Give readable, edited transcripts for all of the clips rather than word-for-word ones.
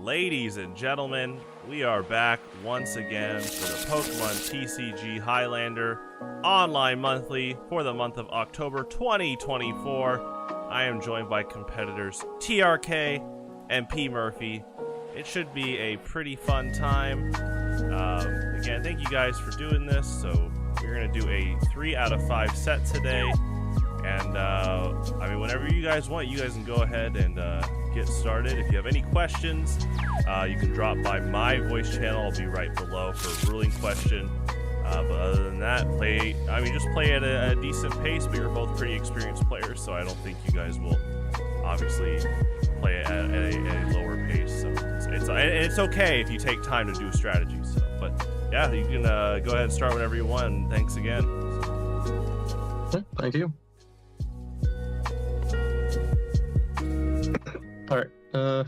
Ladies and gentlemen, we are back once again for the Pokemon TCG Highlander online monthly for the month of October 2024. I am joined by competitors TRK and P. Murphy. It should be a pretty fun time. Again, thank you guys for doing this. So we're going to do a 3 out of 5 set today. And, I mean, whenever you guys want, you guys can go ahead and get started. If you have any questions, you can drop by my voice channel. I'll be right below for a ruling question. But other than that, just play at a decent pace, but you're both pretty experienced players, so I don't think you guys will obviously play at a lower pace. So it's okay if you take time to do strategies. So, but yeah, you can go ahead and start whenever you want, and thanks again. Thank you. Alright,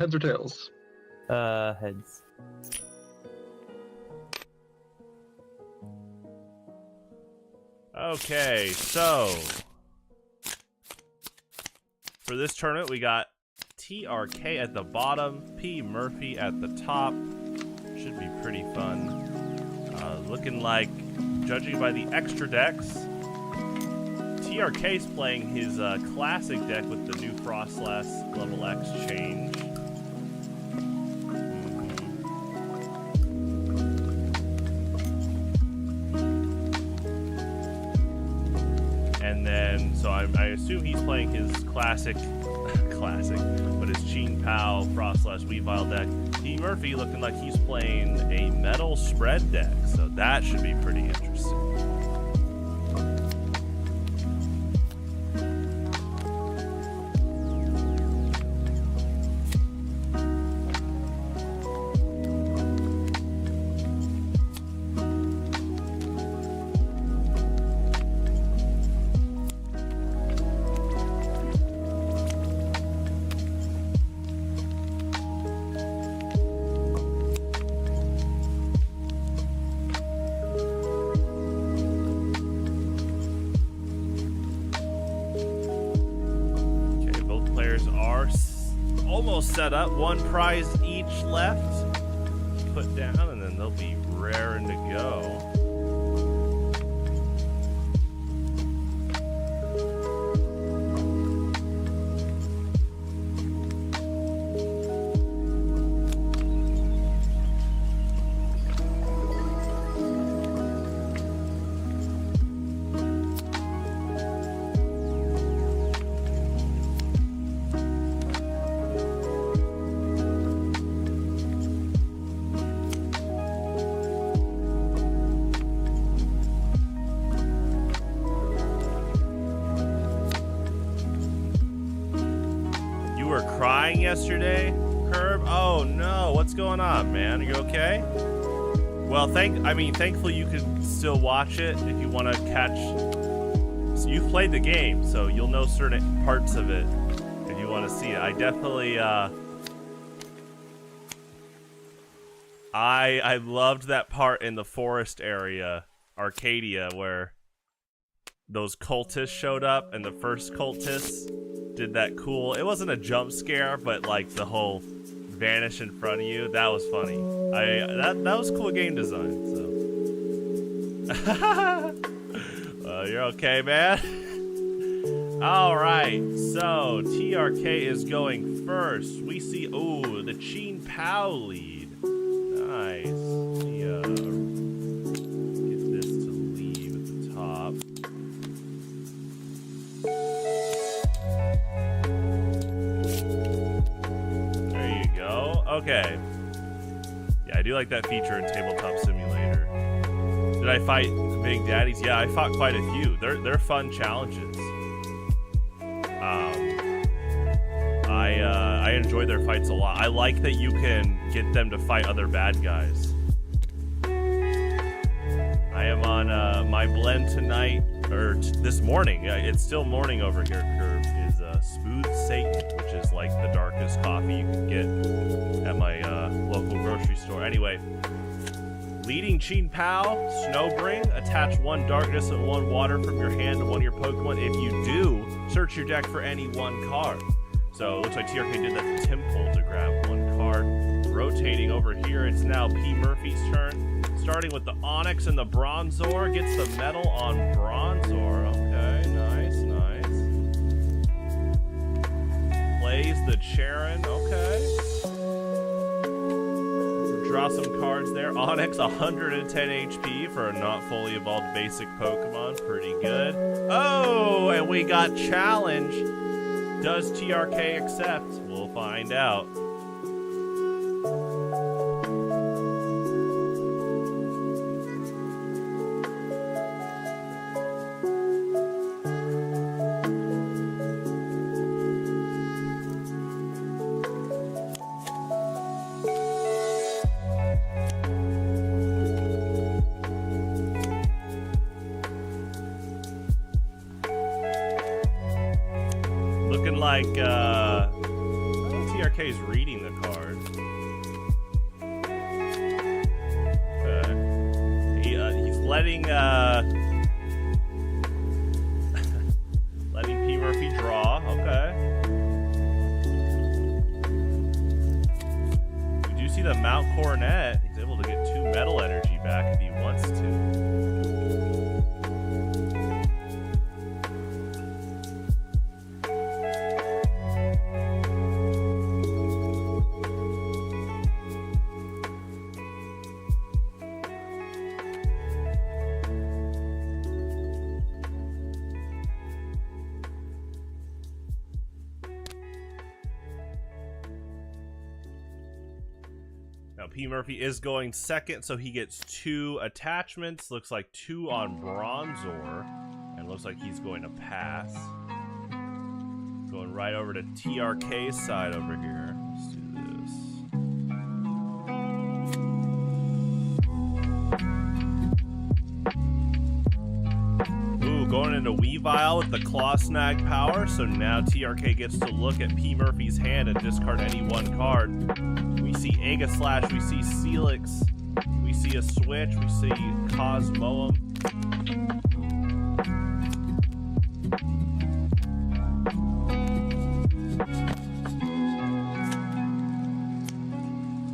heads or tails? Heads. Okay, so for this tournament, we got TRK at the bottom, P. Murphy at the top. Should be pretty fun. Looking like, judging by the extra decks, TRK's playing his classic deck with the new Frostlass level X change. And then, so I assume he's playing his classic, but his Gene Pao Frostlass Weavile deck. P. Murphy looking like he's playing a metal spread deck, so that should be pretty interesting. Almost set up, one prize each left, put down, and then they'll be raring to go. Crying yesterday, Curb? Oh no, what's going on, man? Are you okay? Well, thankfully you can still watch it if you want to catch. So you've played the game, so you'll know certain parts of it if you want to see it. I definitely, I loved that part in the forest area, Arcadia, where those cultists showed up, and the first cultist did that cool, it wasn't a jump scare, but like the whole vanish in front of you, that was funny. That was cool game design, so. You're okay, man? Alright, so TRK is going first. We see, ooh, the Gene Pao lead. Nice. Let me, get this to leave at the top. Okay. Yeah, I do like that feature in Tabletop Simulator. Did I fight Big Daddies? Yeah, I fought quite a few. They're fun challenges. I enjoy their fights a lot. I like that you can get them to fight other bad guys. I am on my blend tonight, or this morning. It's still morning over here, Curve, is Smooth Satan, which is like the darkest coffee you can get at my local grocery store. Anyway, leading Gene Pao, Snowbring, attach 1 darkness and 1 water from your hand to one of your Pokemon. If you do, search your deck for any one card. So it looks like TRK did that to Temple to grab 1 card. Rotating over here, it's now P. Murphy's turn. Starting with the Onyx and the Bronzor. Gets the metal on Bronzor. Okay, nice, nice. Plays the Charon. Okay. Draw some cards there. Onyx, 110 HP for a not fully evolved basic Pokemon. Pretty good. Oh, and we got challenge. Does TRK accept? We'll find out. Looking like TRK is reading the card. Okay. He's letting letting P. Murphy draw. Okay. We do see the Mount Coronet. He's able to get 2 metal energy back if he wants to. Now, P. Murphy is going second, so he gets 2 attachments. Looks like 2 on Bronzor. And looks like he's going to pass. Going right over to TRK's side over here. Let's do this. Ooh, going into Weavile with the Claw Snag power. So now TRK gets to look at P. Murphy's hand and discard any one card. We see Aegislash, we see Celix, we see a Switch, we see Cosmoem.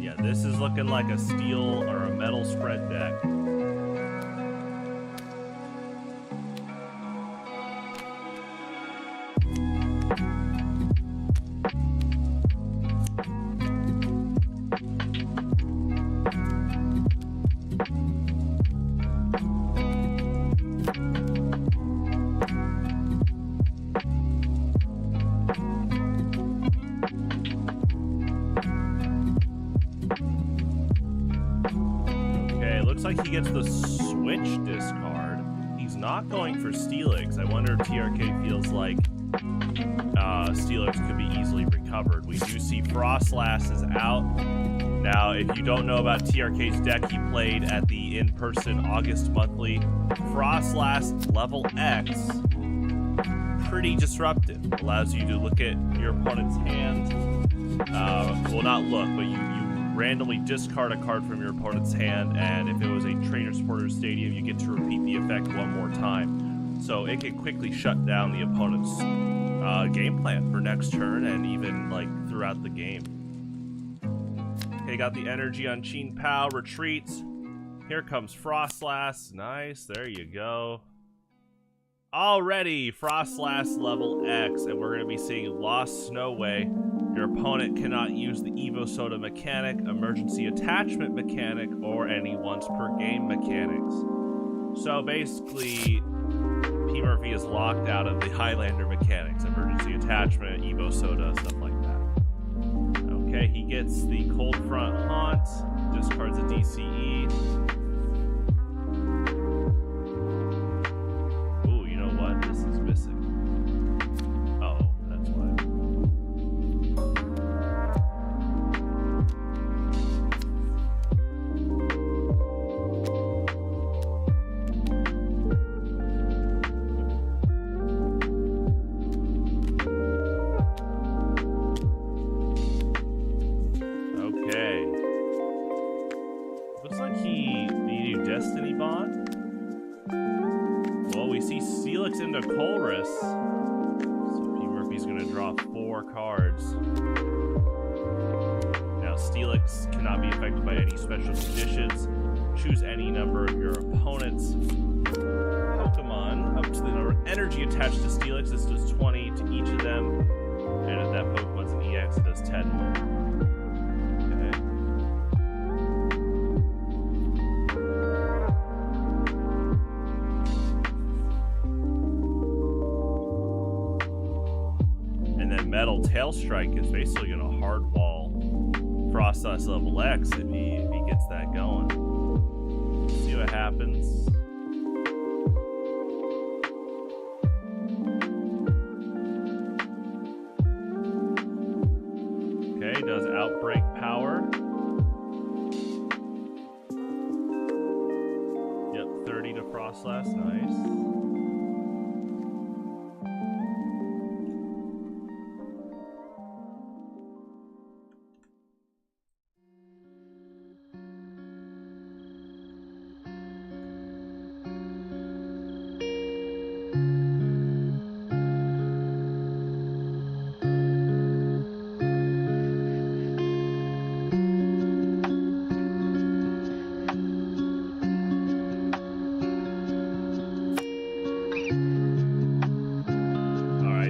Yeah, this is looking like a steel or a metal spread deck. Looks like he gets the Switch discard. He's not going for Steelix. I wonder if TRK feels like Steelix could be easily recovered. We do see Frostlass is out. Now, if you don't know about TRK's deck he played at the in-person August monthly, Frostlass level X, pretty disruptive. Allows you to look at your opponent's hand. Well, not look, but you randomly discard a card from your opponent's hand, and if it was a Trainer Supporter Stadium, you get to repeat the effect one more time. So it can quickly shut down the opponent's game plan for next turn and even like throughout the game. Okay, got the energy on Chien Pao, retreats. Here comes Frostlass. Nice, there you go. Already Frostlass level X, and we're going to be seeing Lost Snowway. Your opponent cannot use the Evo Soda mechanic, emergency attachment mechanic, or any once per game mechanics. So basically, P. Murphy is locked out of the Highlander mechanics, emergency attachment, Evo Soda, stuff like that. Okay, he gets the Cold Front Haunt, discards a DCE. Ooh, you know what? This is missing. Oh, that's why. Looks like he needed Destiny Bond. Well, we see Celix into Colress. So P. Murphy's going to draw 4 cards. Now Steelix affected by any special conditions. Choose any number of your opponent's Pokemon up to the number of energy attached to Steelix. This does 20 to each of them. And if that Pokemon's an EX, it does 10 more. Metal Tail Strike is basically going to hardwall Frostos level X if he gets that going. See what happens. Okay, does Outbreak Power. Yep, 30 to Frostlass, nice.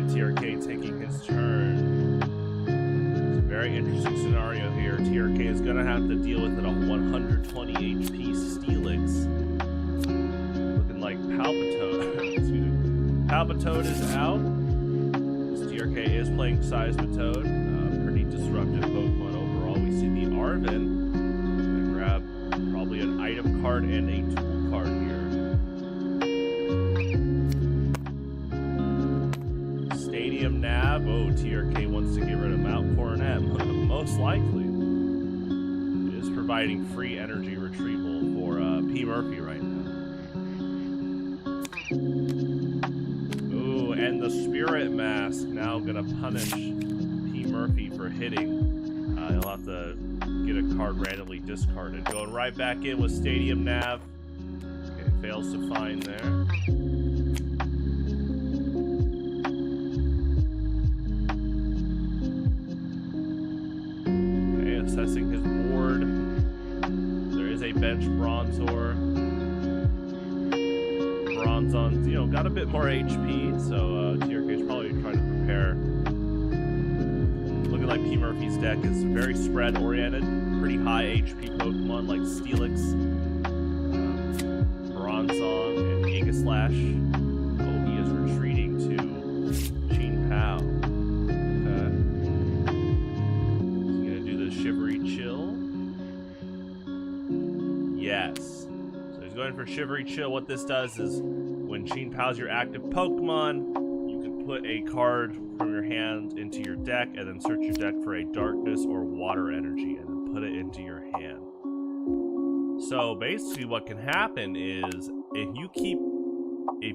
TRK taking his turn. It's a very interesting scenario here. TRK is going to have to deal with it on 120 HP Steelix. Looking like Palpitoad. Excuse me. Palpitoad is out. TRK is playing Seismitoad. Pretty disruptive Pokemon overall. We see the Arven. Going to grab probably an item card and a tool card here. Nav. Oh, TRK wants to get rid of Mount Coronet. Most likely. It is providing free energy retrieval for P. Murphy right now. Ooh, and the Spirit Mask now gonna punish P. Murphy for hitting. He'll have to get a card randomly discarded. Going right back in with Stadium Nav. Okay, fails to find there. Assessing his board. There is a bench Bronzor. Bronzon's, got a bit more HP, so TRK is probably trying to prepare. Looking like P. Murphy's deck is very spread-oriented. Pretty high HP Pokemon like Steelix, Bronzong, and Aegislash. Oh, he is retreating to Qingpao. Shivery Chill. Yes. So he's going for Shivery Chill. What this does is when Qingpao's your active Pokemon, you can put a card from your hand into your deck and then search your deck for a darkness or water energy and then put it into your hand. So basically what can happen is if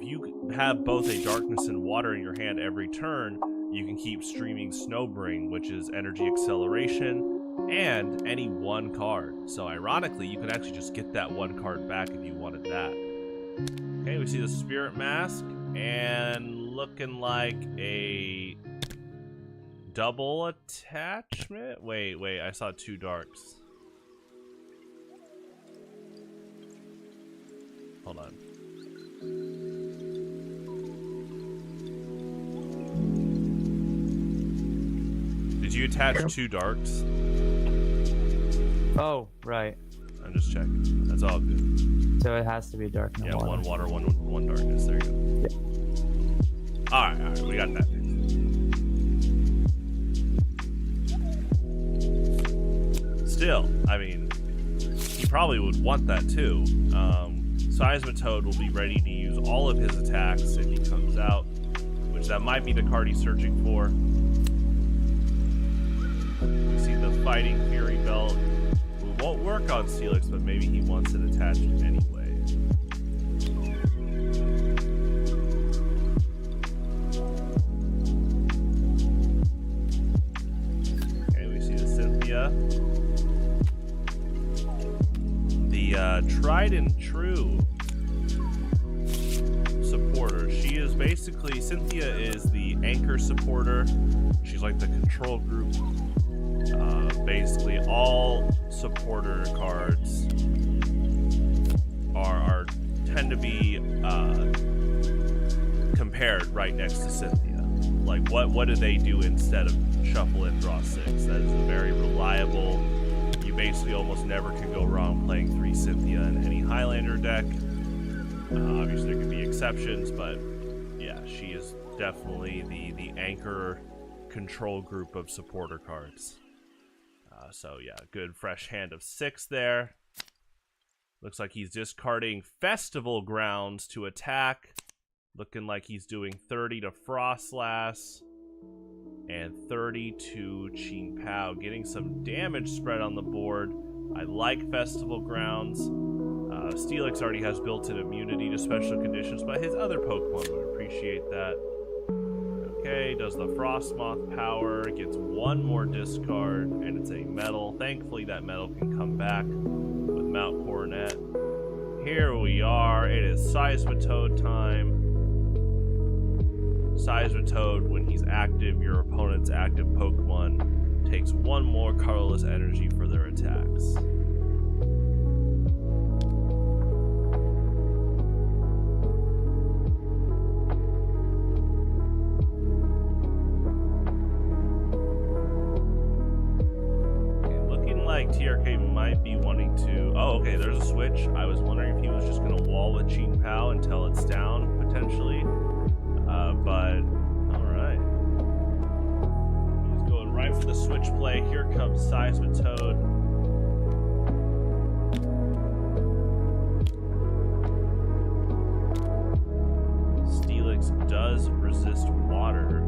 you have both a darkness and water in your hand every turn, you can keep streaming Snowbring, which is energy acceleration, and any one card. So ironically, you can actually just get that one card back if you wanted that. Okay, we see the Spirit Mask, and looking like a double attachment? Wait, I saw two darks. Hold on. Did you attach two darks? Oh, right. I'm just checking. That's all good. So it has to be dark. Yeah, water. one water, one darkness. There you go. Yeah. All right, we got that fixed. Still, I mean, he probably would want that too. Seismitoad will be ready to use all of his attacks if he comes out, which that might be the card he's searching for. We see the Fighting Fury Belt. It won't work on Steelix, but maybe he wants it attached anyway. Okay, we see the Cynthia. The tried and true supporter. She is basically, Cynthia is the anchor supporter. She's like the control group. Basically all supporter cards tend to be compared right next to Cynthia. Like, what do they do instead of shuffle and draw 6? That is a very reliable. You basically almost never can go wrong playing 3 Cynthia in any Highlander deck. Obviously, there could be exceptions, but yeah, she is definitely the anchor control group of supporter cards. So yeah, good fresh hand of 6 there. Looks like he's discarding Festival Grounds to attack. Looking like he's doing 30 to Frostlass and 30 to Qin Pao. Getting some damage spread on the board. I like Festival Grounds. Steelix already has built-in immunity to special conditions, but his other Pokemon would appreciate that. Okay, does the Frostmoth power, gets one more discard, and it's a metal. Thankfully, that metal can come back with Mount Coronet. Here we are. It is Seismitoad time. Seismitoad, when he's active, your opponent's active Pokemon takes one more colorless energy for their attacks. TRK might be wanting to... Oh, okay, there's a switch. I was wondering if he was just going to wall with Qin Pao until it's down, potentially. But, alright. He's going right for the switch play. Here comes Seismitoad. Steelix does resist water.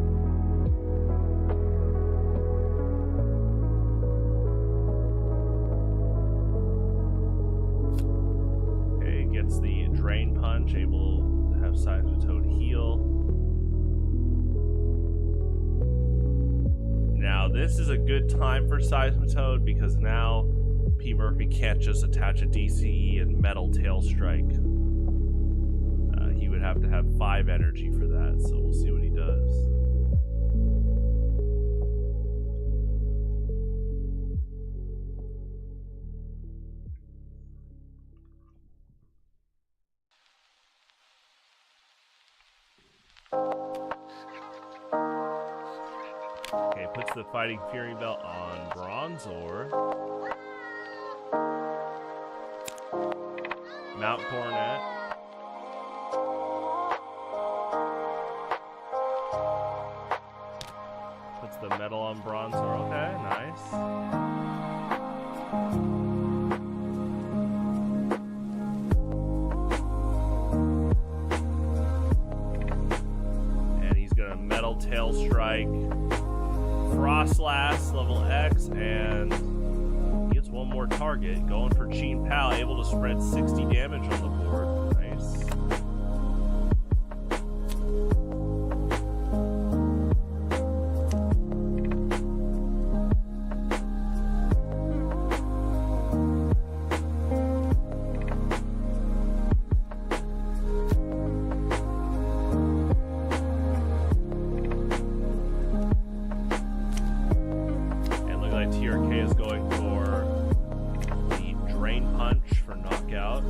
The Drain Punch, able to have Seismitoad heal. Now this is a good time for Seismitoad because now P. Murphy can't just attach a DCE and Metal Tail Strike. He would have to have 5 energy for that, so we'll see what he does. Okay, puts the Fighting Fury Belt on Bronzor. Mount Coronet. Puts the metal on Bronzor. Okay, nice. And he's gonna Metal Tail Strike. Frostlass, level X, and he gets one more target. Going for Qin Pao, able to spread 60 damage on the board. Nice. TRK is going for the Drain Punch for knockout.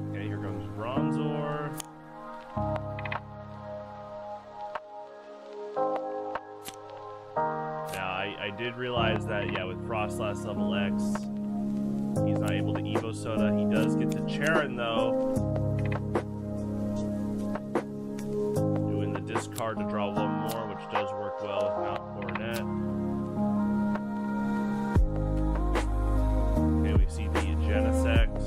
Okay, here comes Bronzor. Now, I did realize that, yeah, with Frostlass level X, he's not able to Evo Soda. He does get to Charon, though. Discard to draw one more, which does work well with Mount Coronet. Okay, we see the Genesect.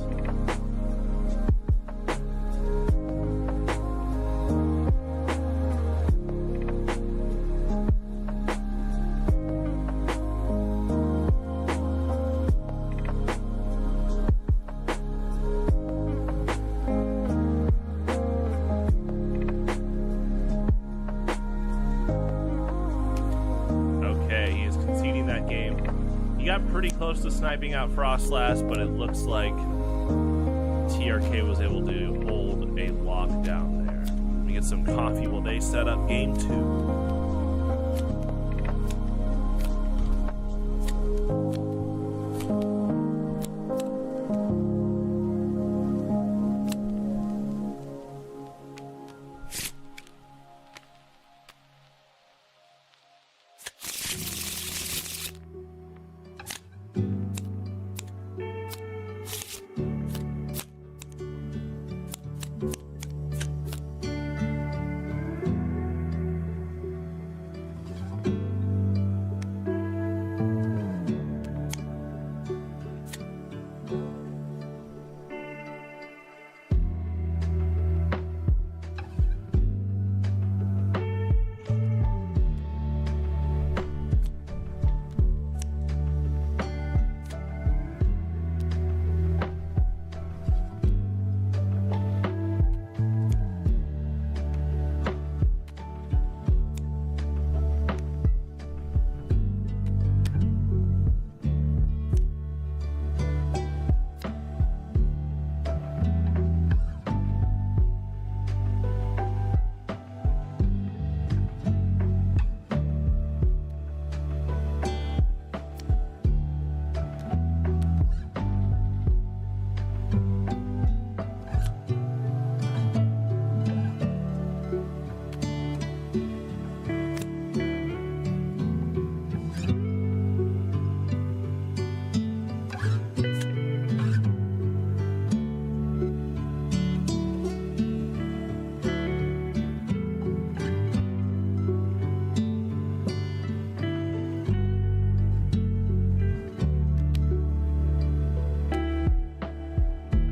He got pretty close to sniping out Frostlass, but it looks like TRK was able to hold a lockdown there. He get some coffee while they set up game 2.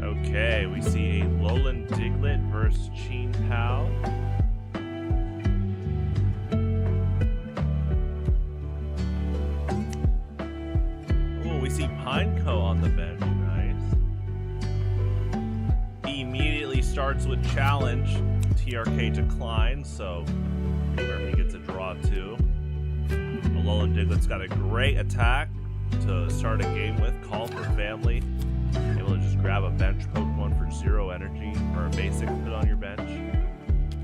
Okay, we see a Alolan Diglett versus Cheen Pao. Oh, we see Pineco on the bench. Nice. He immediately starts with challenge. TRK declines, so he gets a draw too. Alolan Diglett's got a great attack to start a game with. Call for family. Able to just grab a bench Pokemon for 0 energy, or a basic put on your bench.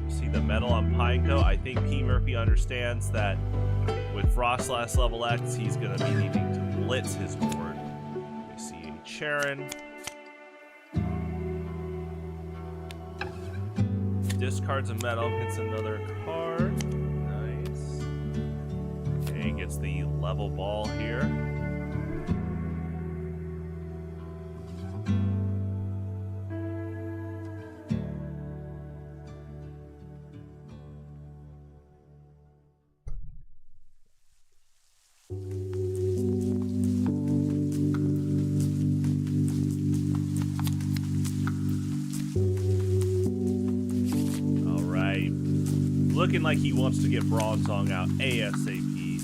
See the metal on Pineco. I think P. Murphy understands that with Frostlass level X, he's going to be needing to blitz his board. We see a Charon. Discards a metal, hits another card. Nice. Okay, gets the level ball here. Looking like he wants to get Bronzong out ASAP.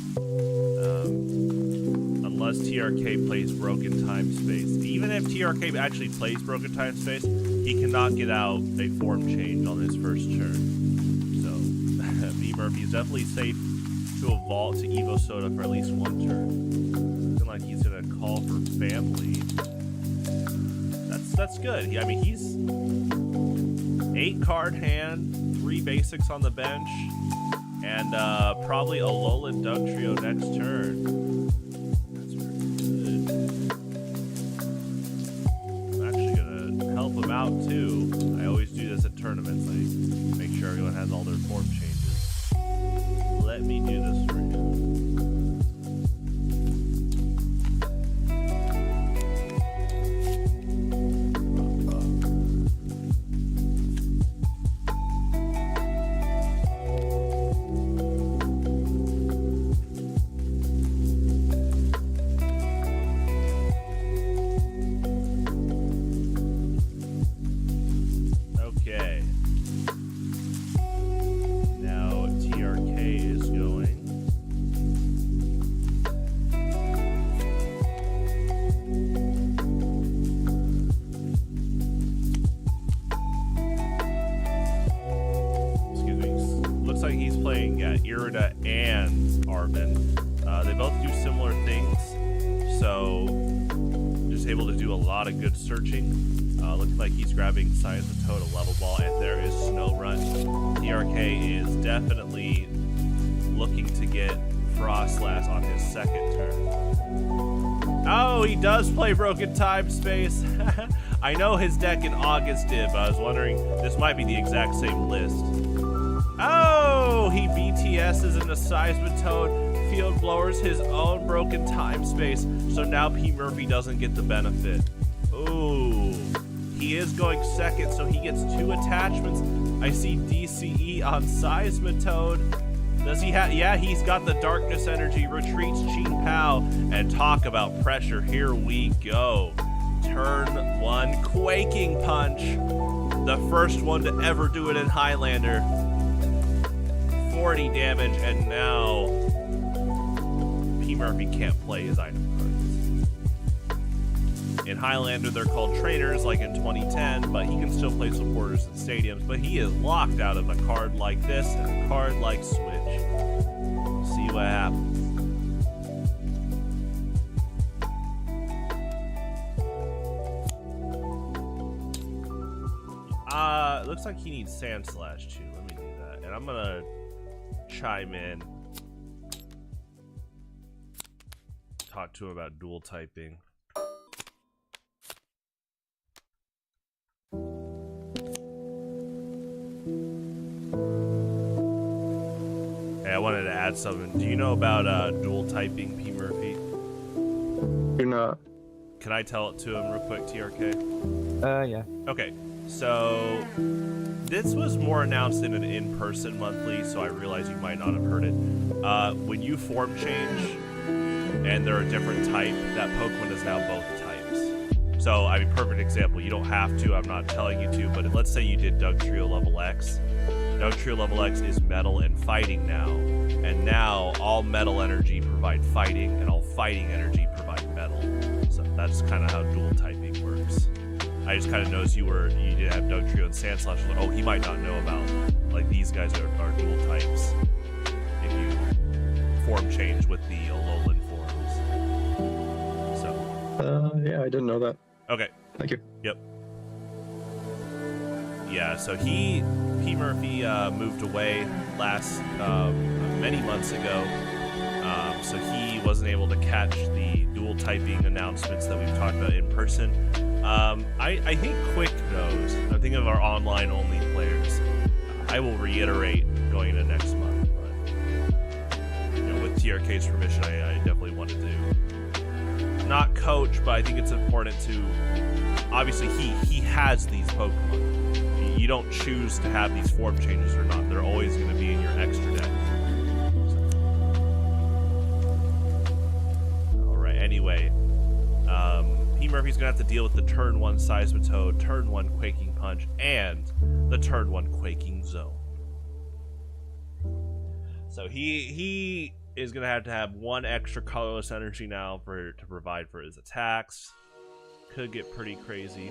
Unless TRK plays Broken Time Space. Even if TRK actually plays Broken Time Space, he cannot get out a form change on his first turn. So, V Murphy is definitely safe to evolve to Evo Soda for at least 1 turn. Looking like he's going to call for family. That's good. I mean, he's 8-card hand. 3 basics on the bench, and probably a Alolan Dugtrio next turn. That's very good. I'm actually gonna help him out too. I always do this at tournaments. I make sure everyone has all their form changes. Let me do this for you. Irida and Arvin. They both do similar things, so just able to do a lot of good searching. Looking like he's grabbing Seismitoad, a level ball, and there is Snow Run. TRK is definitely looking to get Frostlass on his second turn. Oh, he does play Broken Time Space. I know his deck in August did, but I was wondering, this might be the exact same list. Oh, he BTS's into Seismitoad, Field Blowers his own Broken Time Space, so now P. Murphy doesn't get the benefit. Ooh, he is going second, so he gets 2 attachments. I see DCE on Seismitoad. Does he have? Yeah, he's got the Darkness Energy, retreats Ching Pao, and talk about pressure. Here we go. Turn 1, Quaking Punch. The first one to ever do it in Highlander. 40 damage, and now P. Murphy can't play his item cards. In Highlander, they're called trainers, like in 2010, but he can still play supporters in stadiums. But he is locked out of a card like this and a card like Switch. See what happens. It looks like he needs Sand Slash too. Let me do that. And I'm gonna chime in. Talk to him about dual typing. Hey, I wanted to add something. Do you know about dual typing, P. Murphy? You're not. Can I tell it to him real quick, TRK? Yeah. Okay, so this was more announced in an in-person monthly, so I realize you might not have heard it. When you form change and they're a different type, that Pokemon is now both types. So, I mean, perfect example. You don't have to. I'm not telling you to, but let's say you did Dugtrio level X. Dugtrio level X is metal and fighting now, and now all metal energy provide fighting, and all fighting energy provide metal. So that's kind of how dual typing works. I just kind of noticed you did have Dugtrio and Sandslash. Oh, he might not know about, like, these guys are dual types if you form change with the Alolan forms. So. Yeah, I didn't know that. Okay. Thank you. Yep. Yeah, so P. Murphy moved away many months ago, so he wasn't able to catch the dual typing announcements that we've talked about in person. I think Quick knows. I'm thinking of our online only players. I will reiterate going into next month, but with TRK's permission, I definitely wanted to not coach, but I think it's important to. Obviously, he has these Pokemon. You don't choose to have these form changes or not. They're always going to be in your extra deck. Alright, anyway. P. Murphy's going to have to deal with the turn 1 Seismitoad, turn 1 Quaking Punch, and the turn 1 Quaking Zone. So he is going to have 1 extra colorless energy now to provide for his attacks. Could get pretty crazy.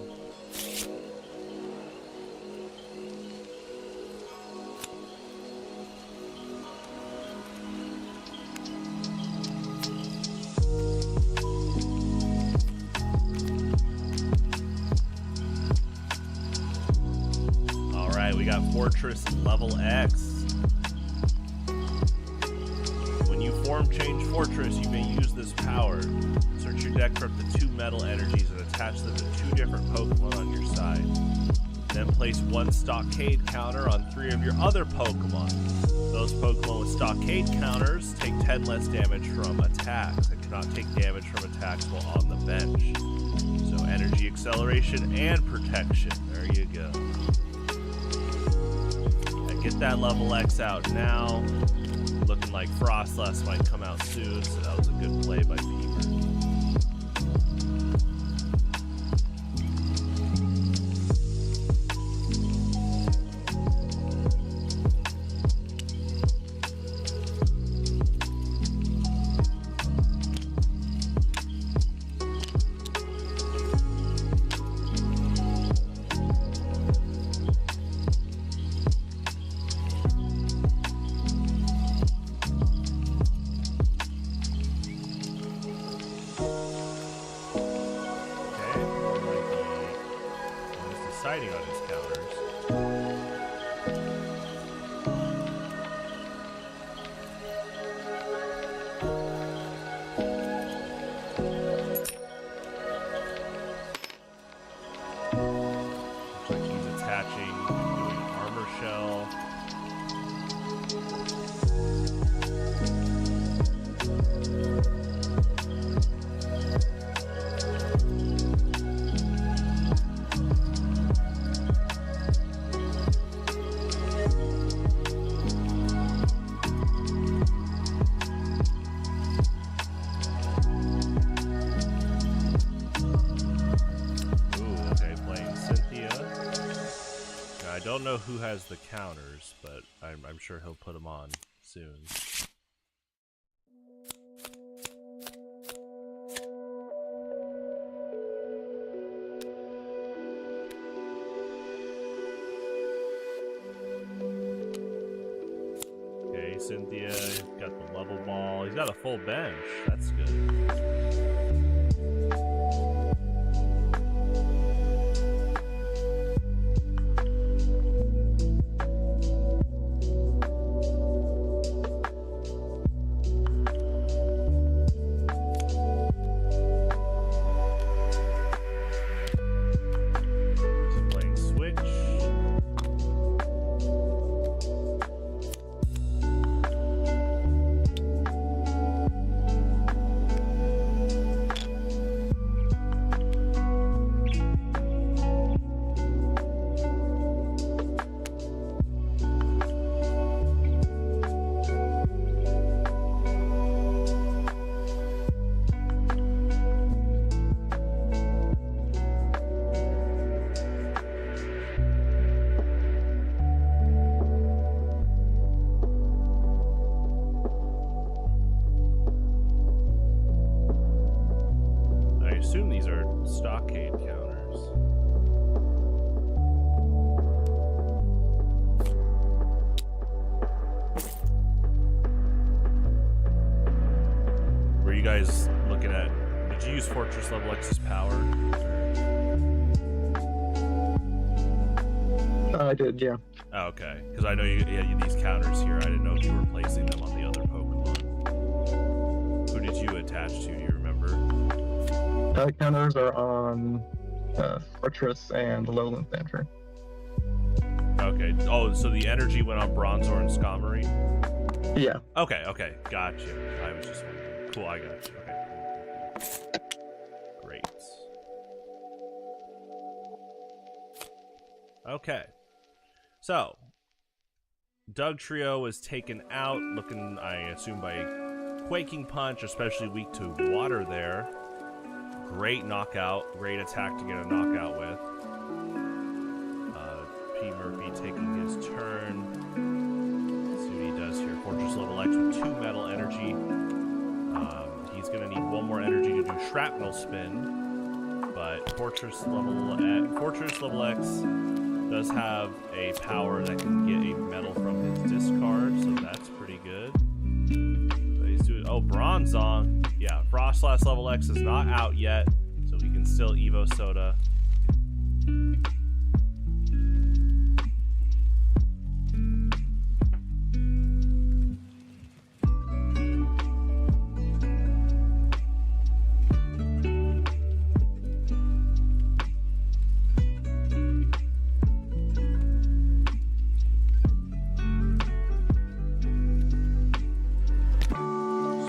We got Fortress level X. When you form change Fortress, you may use this power. Search your deck for up to 2 metal energies and attach them to 2 different Pokemon on your side. Then place 1 Stockade counter on 3 of your other Pokemon. Those Pokemon with Stockade counters take 10 less damage from attacks and cannot take damage from attacks while on the bench. So energy acceleration and protection. There you go. Get that level X out now. Looking like Frostlass might come out soon, so that was a good play by Peter. who has the counters, but I'm sure he'll put them on soon. Okay, Cynthia got the level ball. He's got a full bench. That's good. Assume these are stockade counters. Were you guys looking at? Did you use Fortress Level X's power? I did, yeah. Oh, okay, because I know you had these counters here. I didn't know if you were placing them on the other Pokemon. Who did you attach to? Do you remember? Counters are on Fortress and Lowland Pantry. Okay. Oh, so the energy went on Bronzor and Skarmory? Yeah. Okay, okay. Gotcha. I was just wondering. Cool, I got you. Okay, cool. Great. Okay. So, Doug Trio was taken out, looking, I assume, by Quaking Punch, especially weak to water there. Great knockout, great attack to get a knockout with. P. Murphy taking his turn. Let's see what he does here. Fortress Level X with 2 metal energy. He's going to need 1 more energy to do Shrapnel Spin. But Fortress Level X does have a power that can get a metal from his discard, so that's pretty good. So he's doing, oh, Bronzong. Yeah, Frostlass Level X is not out yet, so we can still Evo Soda.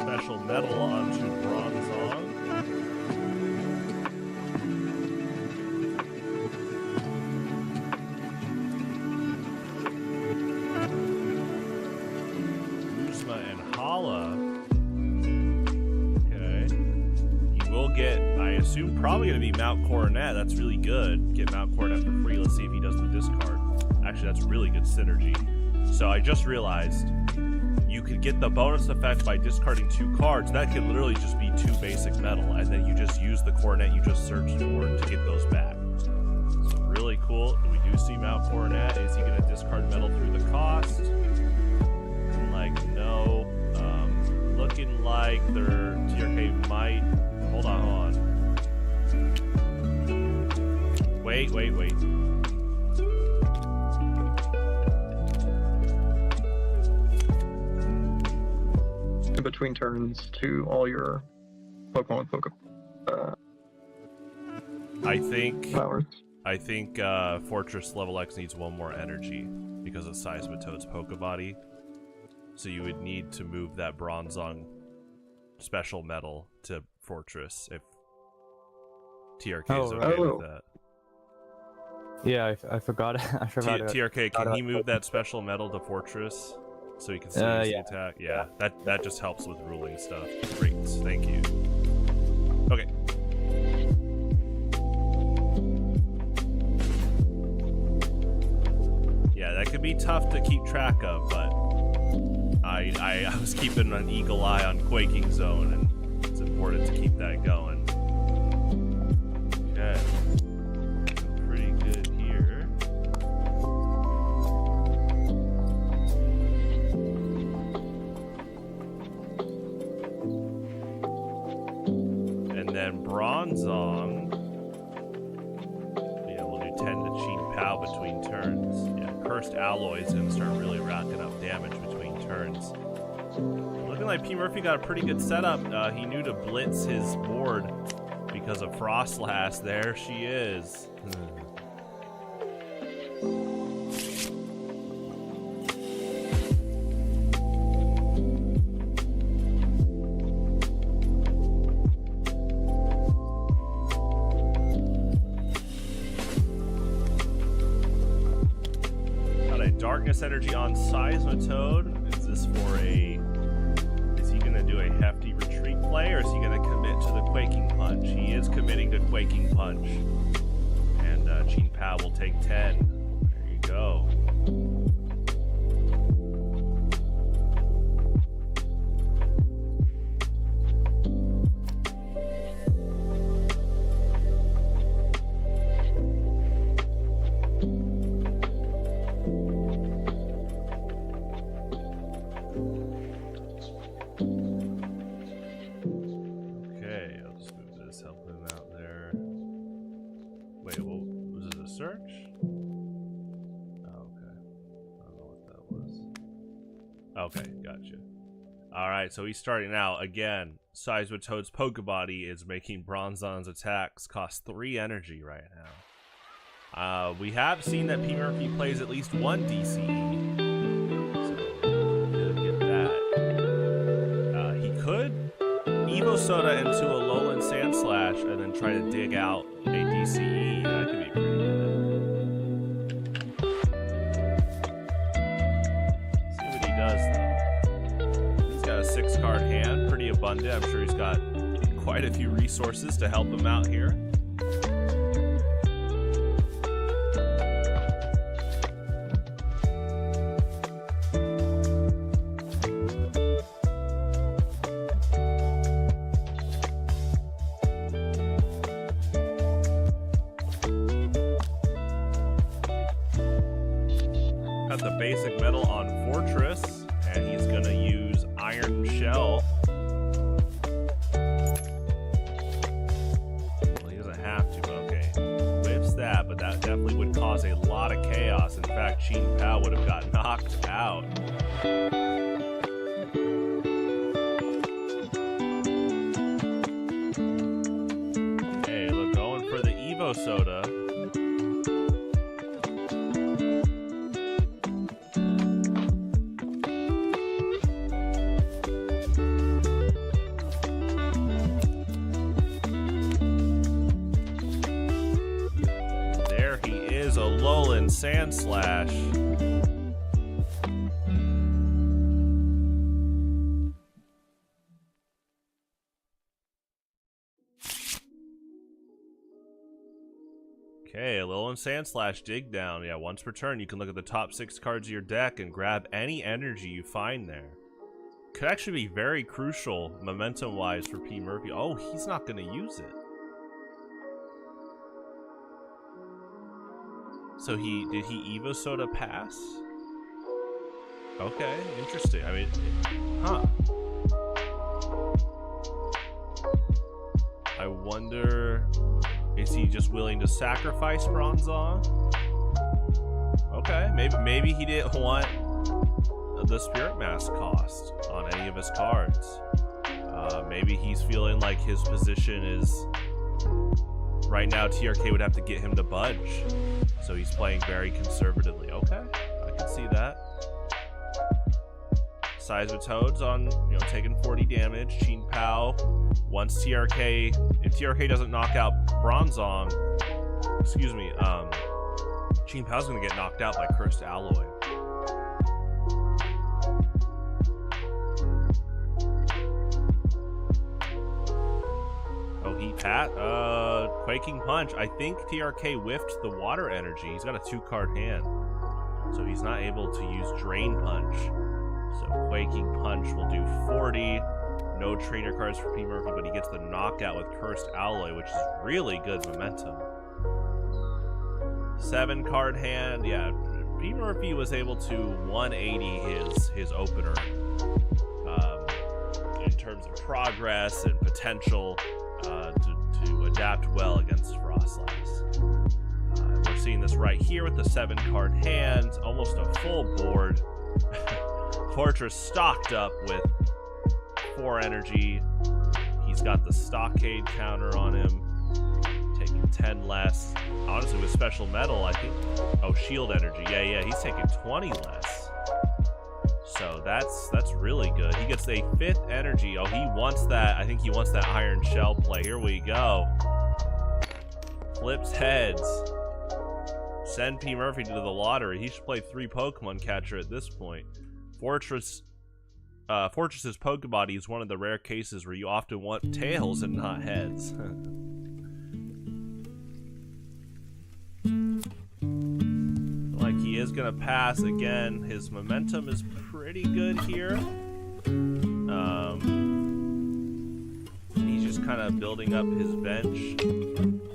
Special metal onto Bronzong. Uzma and Hala. Okay. You will get, I assume, probably going to be Mount Coronet. That's really good. Get Mount Coronet for free. Let's see if he does the discard. Actually, that's really good synergy. So I just realized you could get the bonus effect by discarding 2 cards. That could literally just be 2 basic metal, and then you just use the Coronet you just searched for to get those back. So really cool. We do see Mount Coronet. Is he going to discard metal through the cost? Like, no. Looking like their TRK might... Hold on. Wait. In between turns to all your Pokemon powers. I think Fortress Level X needs 1 more energy because of Seismitoad's Pokebody. So you would need to move that Bronzong special metal to Fortress if TRK is okay with that. Yeah, I forgot. I forgot. TRK, can he move that special metal to Fortress so he can still use the attack? Yeah, that just helps with ruling stuff. Great, thank you. Okay. Yeah, can be tough to keep track of, but I was keeping an eagle eye on Quaking Zone, and it's important to keep that going. Okay. Pretty good here. And then Bronzong. Yeah, we'll do 10 to Qin Pao between turns. Yeah, Cursed Alloy is going to start really racking up damage between turns. Looking like P. Murphy got a pretty good setup. He knew to blitz his board because of Frostlass. There she is. Got a Darkness Energy on Seismitoad. Is this for a... Is he going to do a hefty retreat play, or is he going to commit to the Quaking Punch? He is committing to Quaking Punch. And Qin Pao will take 10. There you go. Okay, gotcha. Alright, so he's starting out. Again, Seismitoad's Pokebody is making Bronzon's attacks cost 3 energy right now. We have seen that P. Murphy plays at least 1 DCE. So, he'll get that. He could Evo Soda into a Alolan Sandslash and then try to dig out a DCE. That could be pretty good. He's got a 6-card hand, pretty abundant. I'm sure he's got quite a few resources to help him out here. Got the basic metal on Fortress, and he's gonna use Iron Shell. Well, he doesn't have to, but okay. Whips that, but that definitely would cause a lot of chaos. In fact, Qin Pao would have got knocked out. Okay, look, going for the Evo Soda. Alolan Sandslash. Okay, Alolan Sandslash, dig down. Yeah, once per turn, you can look at the top 6 cards of your deck and grab any energy you find there. Could actually be very crucial momentum-wise for P. Murphy. Oh, he's not going to use it. So did he Evo Soda pass? Okay, interesting. I mean, huh. I wonder, is he just willing to sacrifice Bronzong? Okay, maybe he didn't want the Spirit Mask cost on any of his cards. Maybe he's feeling like his position is, right now TRK would have to get him to budge. So he's playing very conservatively. Okay, I can see that. Seismitoad's on, taking 40 damage. Qin Pao, once TRK, if TRK doesn't knock out Bronzong, Qin Pao's gonna get knocked out by Cursed Alloy. Oh, he Quaking Punch. I think TRK whiffed the water energy. He's got a 2-card hand. so he's not able to use Drain Punch. So Quaking Punch will do 40. No trainer cards for P. Murphy, but he gets the knockout with Cursed Alloy, which is really good momentum. 7 card hand. Yeah, P. Murphy was able to 180 his opener in terms of progress and potential to adapt well against Frostlass. We're seeing this right here with the 7 card hand, almost a full board. Fortress stocked up with 4 energy. He's got the Stockade counter on him, taking 10 less. Honestly, with special metal, I think. Oh, shield energy. Yeah, he's taking 20 less. So that's really good. He gets a 5th energy. Oh, he wants that. I think he wants that Iron Shell play. Here we go. Flips heads. Send P. Murphy to the lottery. He should play 3 Pokemon Catcher at this point. Fortress's Pokebody is one of the rare cases where you often want tails and not heads. Like he is gonna pass again. His momentum is pretty good here. He's just kind of building up his bench.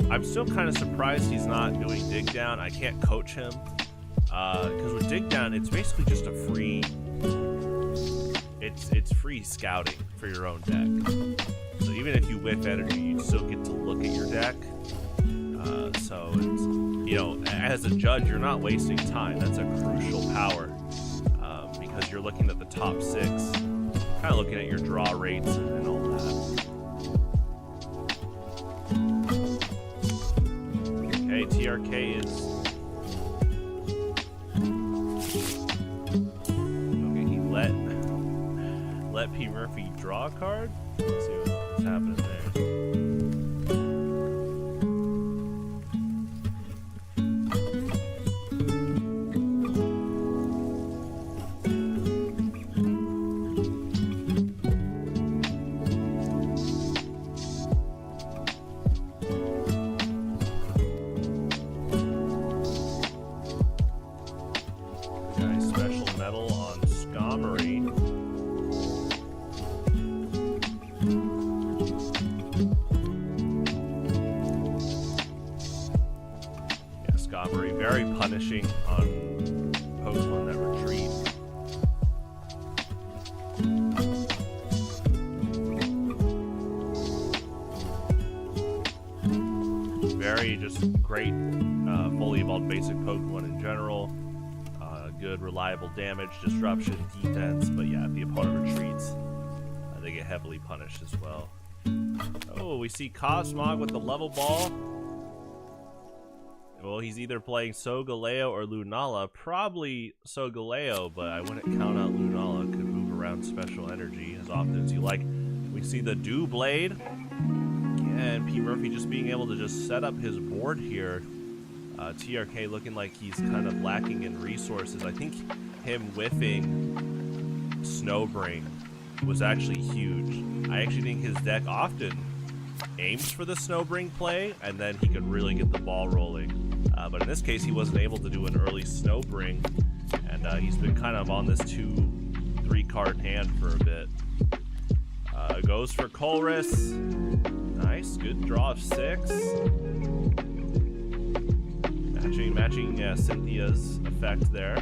I'm still kind of surprised he's not doing Dig Down. I can't coach him because with Dig Down, it's basically just a free. It's free scouting for your own deck. So even if you whiff energy, you still get to look at your deck. So it's, you know, as a judge, you're not wasting time. That's a crucial power because you're looking at the top 6, kind of looking at your draw rates and all that. Okay, TRK is. Okay, he let P. Murphy draw a card. Let's see what's happening there. Very punishing on Pokemon that retreat. Very just great fully evolved basic Pokemon in general. Good reliable damage, disruption, defense, but yeah, if the opponent retreats, they get heavily punished as well. Oh, we see Cosmog with the level ball. Well, he's either playing Solgaleo or Lunala. Probably Solgaleo, but I wouldn't count out Lunala. Could move around special energy as often as you like. We see the Dew Blade. And P. Murphy just being able to just set up his board here. TRK looking like he's kind of lacking in resources. I think him whiffing Snowbring was actually huge. I actually think his deck often aims for the Snowbring play, and then he could really get the ball rolling. But in this case, he wasn't able to do an early Snowbring, and he's been kind of on this 2-3 card hand for a bit. Goes for Colress. Nice, good draw of 6. Matching Cynthia's effect there.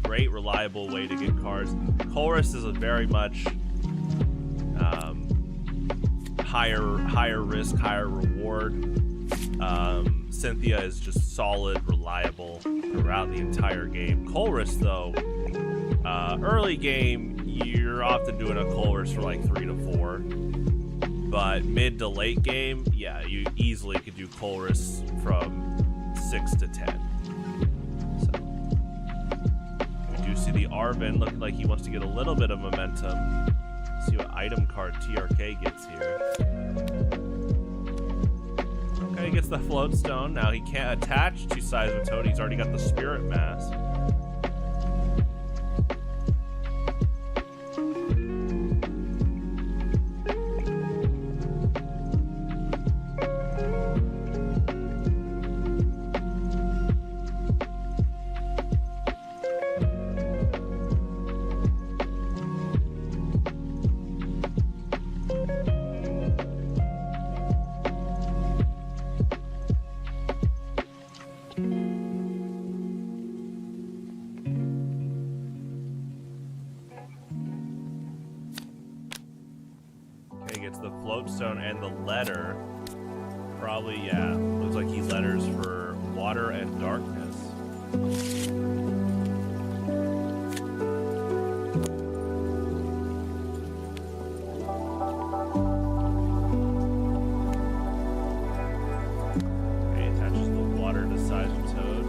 Great, reliable way to get cards. Colress is a very much higher risk, higher reward. Cynthia is just solid, reliable throughout the entire game. Colress, though, early game, you're often doing a Colress for like 3 to 4. But mid to late game, yeah, you easily could do Colress from 6 to 10. So we do see the Arven looking like he wants to get a little bit of momentum. See what item card TRK gets here. Okay, he gets the Floatstone. Now he can't attach to Seismitoad. He's already got the Spirit Mask. Lodestone and the letter. Probably, yeah. Looks like he letters for water and darkness. Okay, attaches the water to Seismitoad.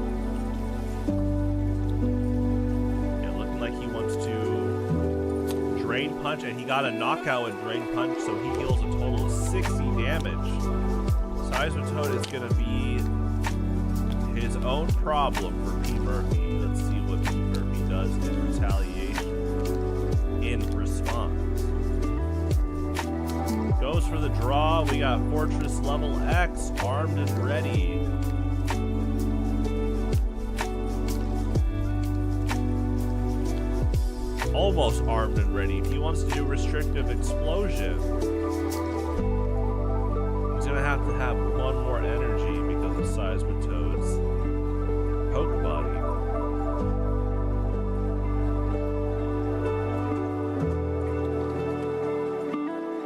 Yeah, looking like he wants to Drain Punch, and he got a knockout with Drain Punch, so he heals a total of 60 damage. Seismitoad is going to be his own problem for P. Murphy. Let's see what P. Murphy does in retaliation. In response. Goes for the draw. We got Fortress level X, armed and ready. Almost armed and ready. He wants to do Restrictive Explosion. He's gonna have to have one more energy because of Seismitoad's Poke Body.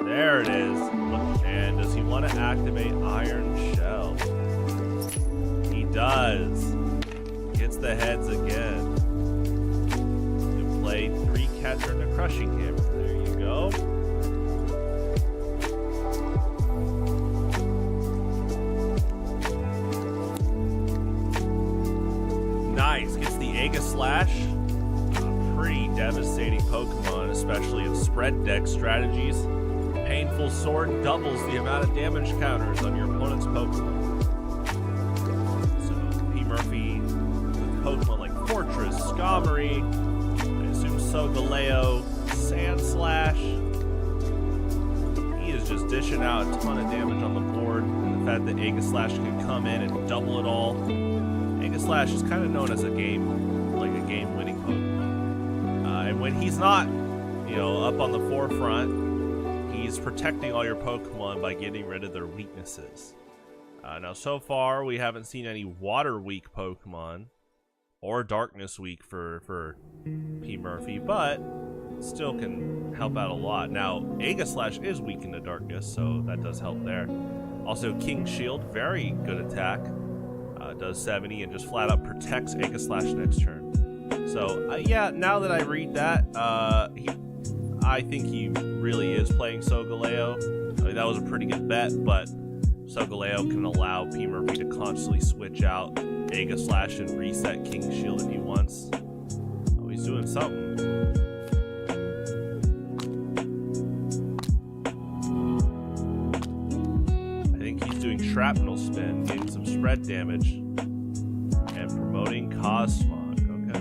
There it is. And does he want to activate Iron Shell? He does. Gets the heads again. Play 3 Catcher and a Crushing Hammer. There you go. Nice. Gets the Aegislash. Pretty devastating Pokemon, especially in spread deck strategies. Painful Sword doubles the amount of damage counters on your opponent's Pokemon. So, P. Murphy with Pokemon like Fortress, Skarmory, Solgaleo, Sandslash. He is just dishing out a ton of damage on the board. And the fact that Aegislash can come in and double it all. Aegislash is kind of known as a game-winning Pokemon. And when he's not, up on the forefront, he's protecting all your Pokemon by getting rid of their weaknesses. Now, so far, we haven't seen any water-weak Pokemon. Or Darkness weak for P. Murphy, but still can help out a lot. Now, Aegislash is weak into Darkness, so that does help there. Also, King Shield, very good attack. Does 70 and just flat out protects Aegislash next turn. So, yeah, now that I read that, I think he really is playing Solgaleo. I mean, that was a pretty good bet, but Solgaleo can allow P. Murphy to constantly switch out Aegislash and reset King Shield if he wants. Oh, he's doing something. I think he's doing Shrapnel Spin, getting some spread damage, and promoting Cosmog. Okay.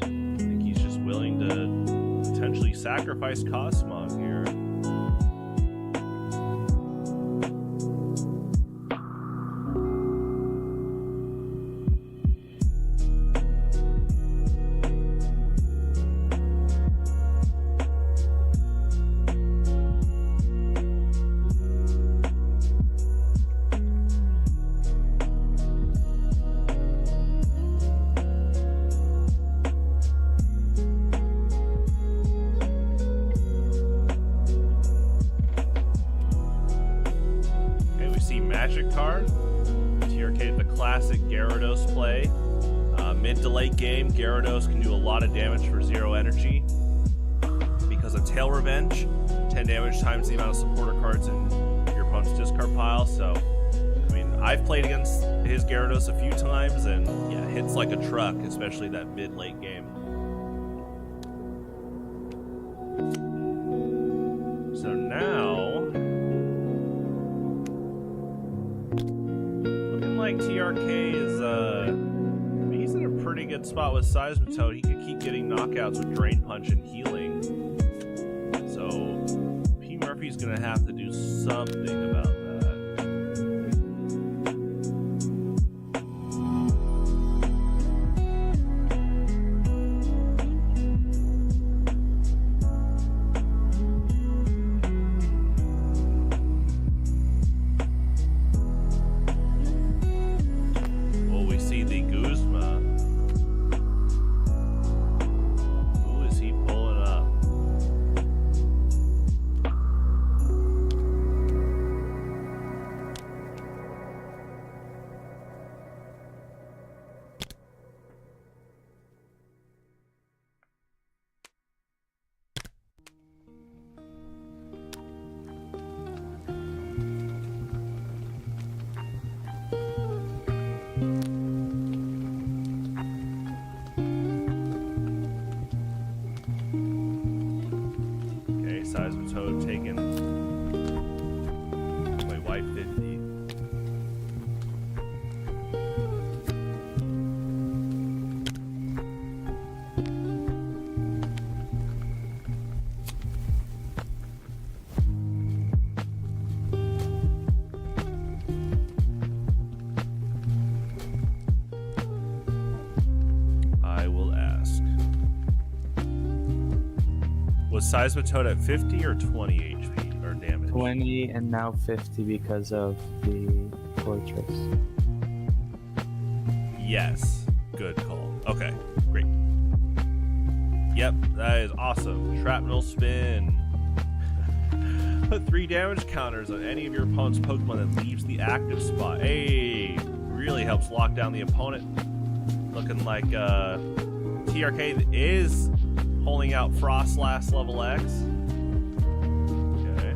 I think he's just willing to potentially sacrifice Cosmog here. Magic card. TRK the classic Gyarados play. Mid to late game, Gyarados can do a lot of damage for 0 energy. Because of Tail Revenge, 10 damage times the amount of supporter cards in your opponent's discard pile. So, I mean, I've played against his Gyarados a few times, and yeah, hits like a truck, especially that mid-late game. So now, like TRK is he's in a pretty good spot with Seismitoad. He could keep getting knockouts with Drain Punch and healing. So P. Murphy's gonna have to do something about that. Seismitoad taken. My wife 50. I will ask. Was Seismitoad at 50 or 20 HP or damage? 20 and now 50 because of the fortress. Yes. Good call. Okay, great. Yep, that is awesome. Shrapnel spin. Put 3 damage counters on any of your opponent's Pokemon that leaves the active spot. Hey, really helps lock down the opponent. Looking like TRK is pulling out Frostlass level X. Okay.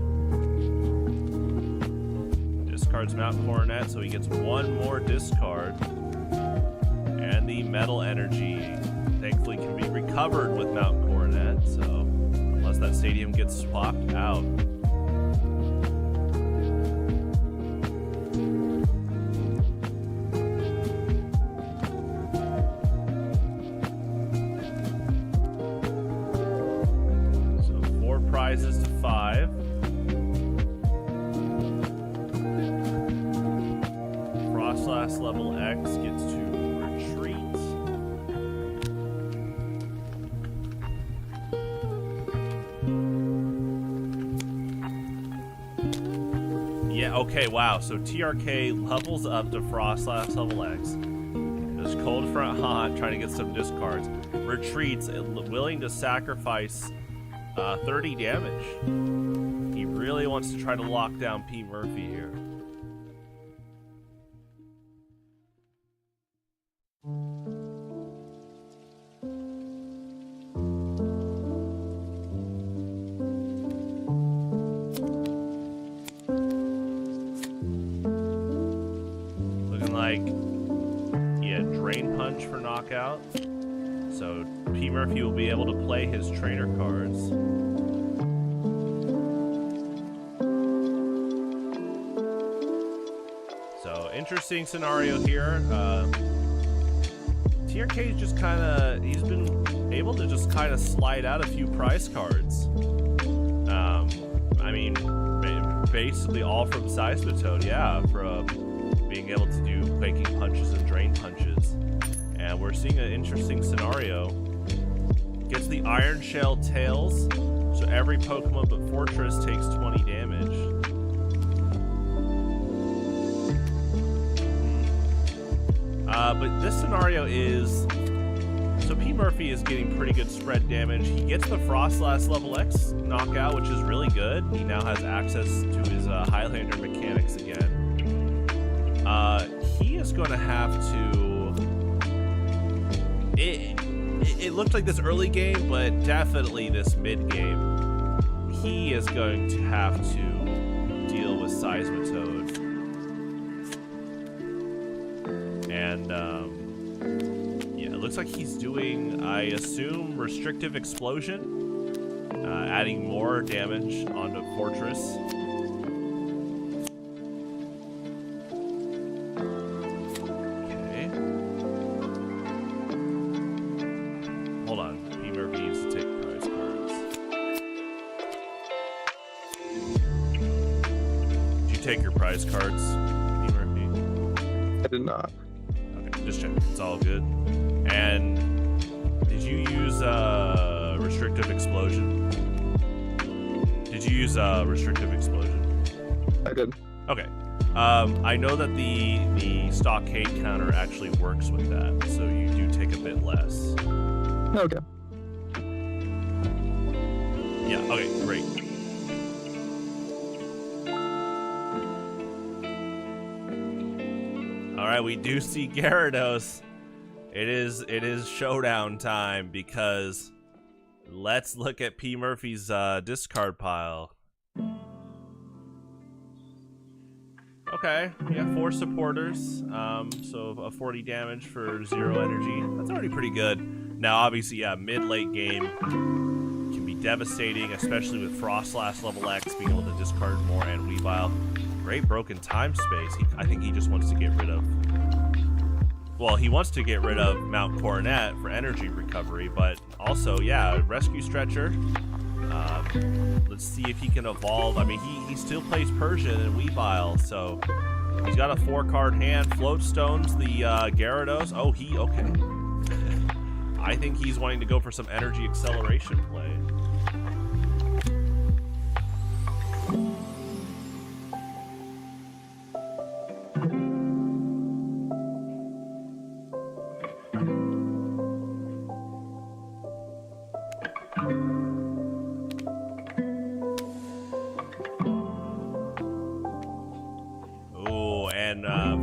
Discards Mount Coronet, so he gets 1 more discard. And the Metal Energy, thankfully, can be recovered with Mount Coronet, so unless that stadium gets swapped out. Rises to 5. Frostlass level X gets to retreat. Yeah, okay, wow. So TRK levels up to Frostlass level X. There's Cold Front Haunt trying to get some discards. Retreats, willing to sacrifice 30 damage. He really wants to try to lock down P. Murphy here. Looking like he had Drain Punch for knockout. So P. Murphy will be able to play his trainer cards. So interesting scenario here. TRK is just kind of, he's been able to just kind of slide out a few prize cards. I mean, basically all from Seismitoad, yeah, from being able to do Quaking Punches and Drain Punches. And we're seeing an interesting scenario. Gets the Iron Shell Tails, so every Pokemon but Fortress takes 20 damage. But this scenario is... So P. Murphy is getting pretty good spread damage. He gets the Frostlass level X knockout, which is really good. He now has access to his Highlander mechanics again. He is going to have to... It looked like this early game, but definitely this mid game, he is going to have to deal with Seismitoad. And yeah, it looks like he's doing, I assume, Restrictive Explosion, adding more damage onto Fortress. Take your prize cards, P. Murphy? I did not. Okay, just check. It's all good. And did you use Restrictive Explosion? Did you use Restrictive Explosion? I did. Okay. I know that the Stockade counter actually works with that, so you do take a bit less. Okay. Yeah, okay, great. Alright, we do see Gyarados. It is showdown time, because let's look at P. Murphy's discard pile. Okay, we have 4 supporters, so a 40 damage for 0 energy. That's already pretty good. Now, obviously, yeah, mid-late game can be devastating, especially with Frostlass level X being able to discard more and Weavile. Great broken time space. I think he just wants to get rid of... Well, he wants to get rid of Mount Coronet for energy recovery, but also, yeah, Rescue Stretcher. Let's see if he can evolve. I mean, he still plays Persian and Weavile, so he's got a 4-card hand. Floatstones the Gyarados. Oh, okay. I think he's wanting to go for some energy acceleration play.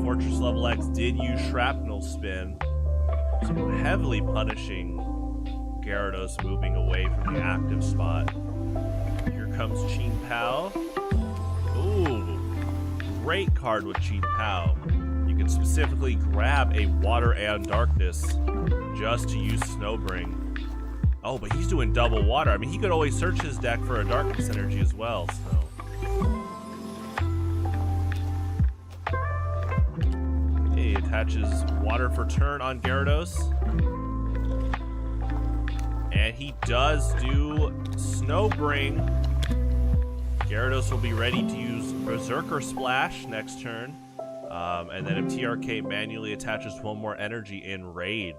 Fortress level X did use Shrapnel Spin, so heavily punishing Gyarados moving away from the active spot. Here comes Chin Pao. Ooh, great card with Chin Pao. You can specifically grab a Water and Darkness just to use Snowbring. Oh, but he's doing double water. I mean, he could always search his deck for a Darkness energy as well, so... Attaches water for turn on Gyarados. And he does do Snowbring. Gyarados will be ready to use Berserker Splash next turn. And then if TRK manually attaches one more energy in Rage.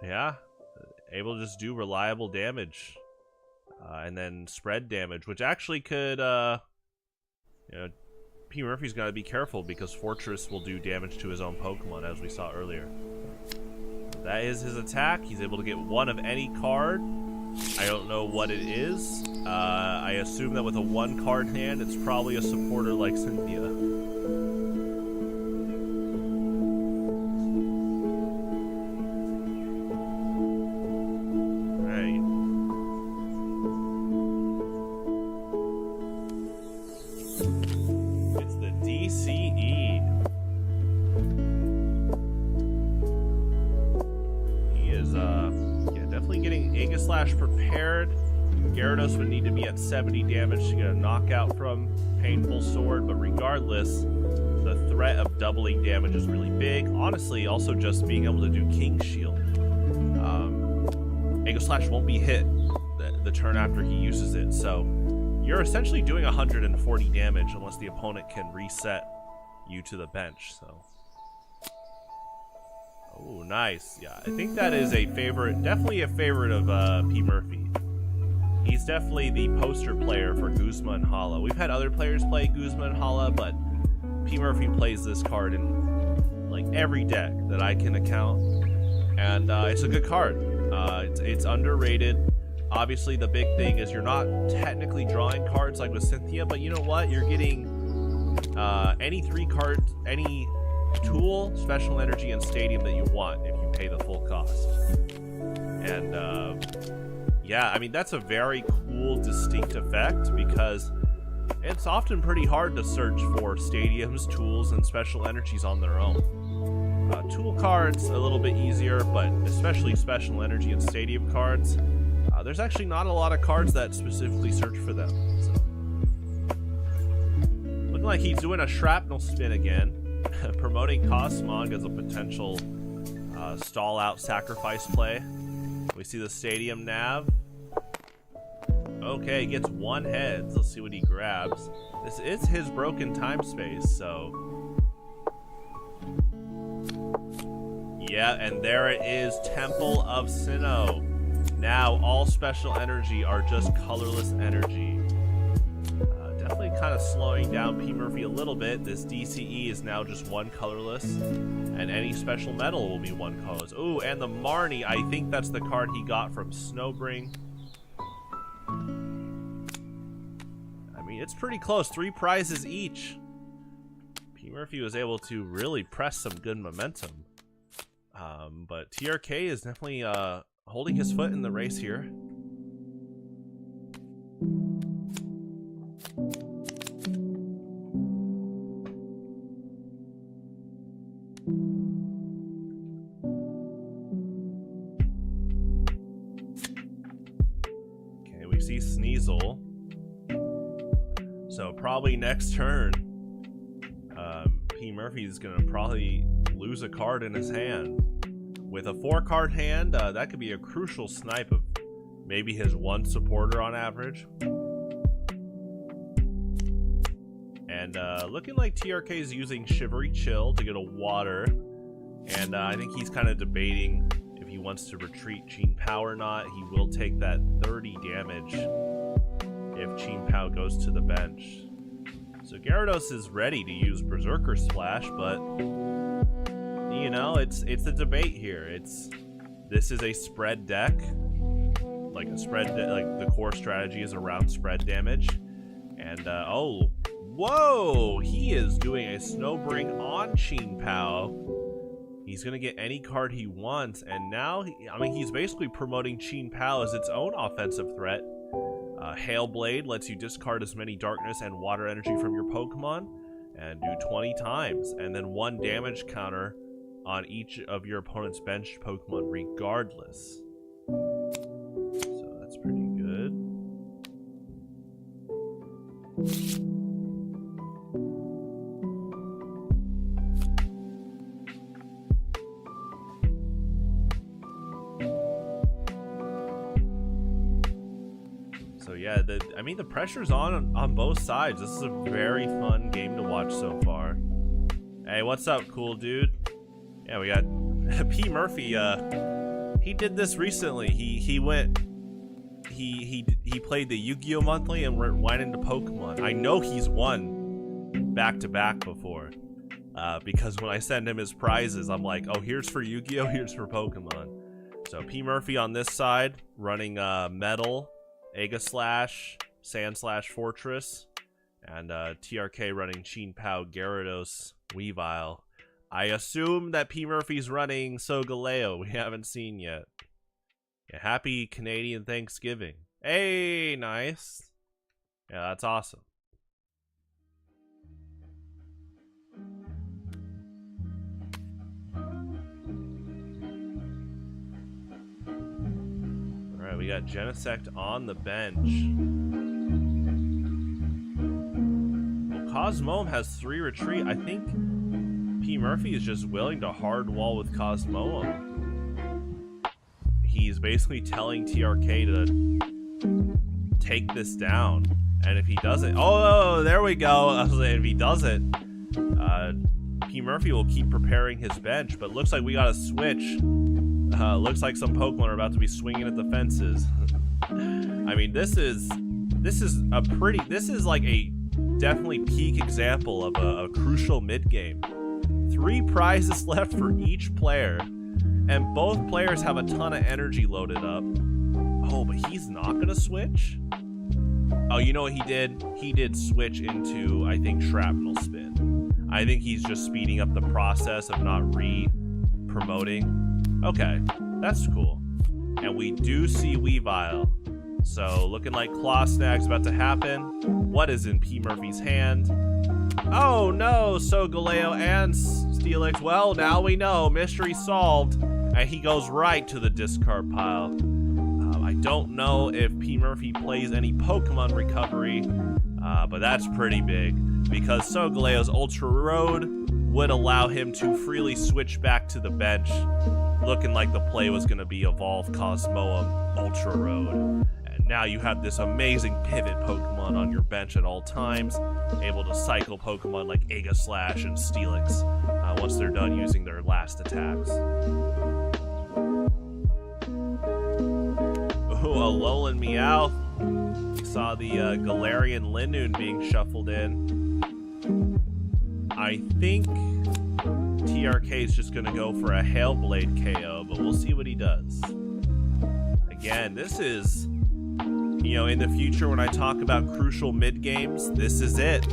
Yeah, able to just do reliable damage. And then spread damage, which actually could, you know, P. Murphy's got to be careful because Fortress will do damage to his own Pokemon, as we saw earlier. That is his attack. He's able to get one of any card. I don't know what it is. I assume that with a 1-card hand, it's probably a supporter like Cynthia. Prepared. Gyarados would need to be at 70 damage to get a knockout from Painful Sword, but regardless, the threat of doubling damage is really big. Honestly, also just being able to do King Shield. Aegislash won't be hit the turn after he uses it, so you're essentially doing 140 damage unless the opponent can reset you to the bench, so... Oh, nice. Yeah, I think that is a favorite, definitely a favorite of P. Murphy. He's definitely the poster player for Guzma and Hala. We've had other players play Guzma and Hala, but P. Murphy plays this card in like every deck that I can account, and it's a good card. It's underrated. Obviously, the big thing is you're not technically drawing cards like with Cynthia, but you know what? You're getting any 3 cards, any tool, special energy, and stadium that you want if you pay the full cost. And yeah, I mean, that's a very cool, distinct effect because it's often pretty hard to search for stadiums, tools, and special energies on their own. Tool cards a little bit easier, but especially special energy and stadium cards, there's actually not a lot of cards that specifically search for them. So. Looking like he's doing a Shrapnel Spin again. Promoting Cosmog as a potential stall out sacrifice play. We see the stadium nav. Okay, gets 1 heads. Let's see what he grabs. This is his broken time space, so... Yeah, and there it is, Temple of Sinnoh. Now all special energy are just colorless energy. Definitely kind of slowing down P. Murphy a little bit. This DCE is now just 1 colorless, and any special metal will be 1 colorless. Ooh, and the Marnie, I think that's the card he got from Snowbring. I mean, it's pretty close. 3 prizes each. P. Murphy was able to really press some good momentum. But TRK is definitely holding his foot in the race here. Weasel. So probably next turn, P. Murphy's gonna probably lose a card in his hand. With a 4-card hand, that could be a crucial snipe of maybe his 1 supporter on average. And looking like TRK is using Shivery Chill to get a water. And I think he's kind of debating if he wants to retreat Qing Pao or not. He will take that 30 damage if Qing Pao goes to the bench. So Gyarados is ready to use Berserker Splash, but you know, it's a debate here. This is a spread deck. Like the core strategy is around spread damage. And oh, whoa! He is doing a Snowbring on Qing Pao. He's gonna get any card he wants, and now he's basically promoting Qing Pao as its own offensive threat. Hail Blade lets you discard as many darkness and water energy from your Pokemon, and do 20 times, and then 1 damage counter on each of your opponent's benched Pokemon regardless. So that's pretty good. So yeah, the pressure's on both sides. This is a very fun game to watch so far. Hey, what's up, cool dude? Yeah, we got P. Murphy. He did this recently. He played the Yu-Gi-Oh! Monthly and went into Pokemon. I know he's won back-to-back before. Because when I send him his prizes, I'm like, oh, here's for Yu-Gi-Oh! Here's for Pokemon. So P. Murphy on this side, running Metal, Aegislash, Sandslash Fortress, and TRK running Qing Pao, Gyarados, Weavile. I assume that P. Murphy's running Solgaleo. We haven't seen yet. Yeah, happy Canadian Thanksgiving. Hey, nice. Yeah, that's awesome. Alright, we got Genesect on the bench. Well, Cosmoem has 3 retreat. I think P. Murphy is just willing to hard wall with Cosmoem. He's basically telling TRK to take this down, and if he doesn't, oh, there we go. I was like, if he doesn't, P. Murphy will keep preparing his bench. But looks like we got a switch. Looks like some Pokemon are about to be swinging at the fences. I mean, this is like a definitely peak example of a crucial mid game. 3 prizes left for each player, and both players have a ton of energy loaded up. Oh, but he's not gonna switch? Oh, you know what he did? He did switch into, I think, Shrapnel Spin. I think he's just speeding up the process of not re-promoting. Okay, that's cool. And we do see Weavile. So, looking like Claw Snag's about to happen. What is in P. Murphy's hand? Oh no, Solgaleo and Steelix. Well, now we know. Mystery solved. And he goes right to the discard pile. I don't know if P. Murphy plays any Pokemon recovery, but that's pretty big. Because Solgaleo's Ultra Road would allow him to freely switch back to the bench. Looking like the play was going to be Evolve Cosmoem Ultra Road. Now you have this amazing pivot Pokemon on your bench at all times, able to cycle Pokemon like Aegislash and Steelix once they're done using their last attacks. Ooh, a Alolan Meowth. We saw the Galarian Linoon being shuffled in. I think TRK is just going to go for a Hail Blade KO, but we'll see what he does. Again, this is... You know, in the future when I talk about crucial mid-games, this is it.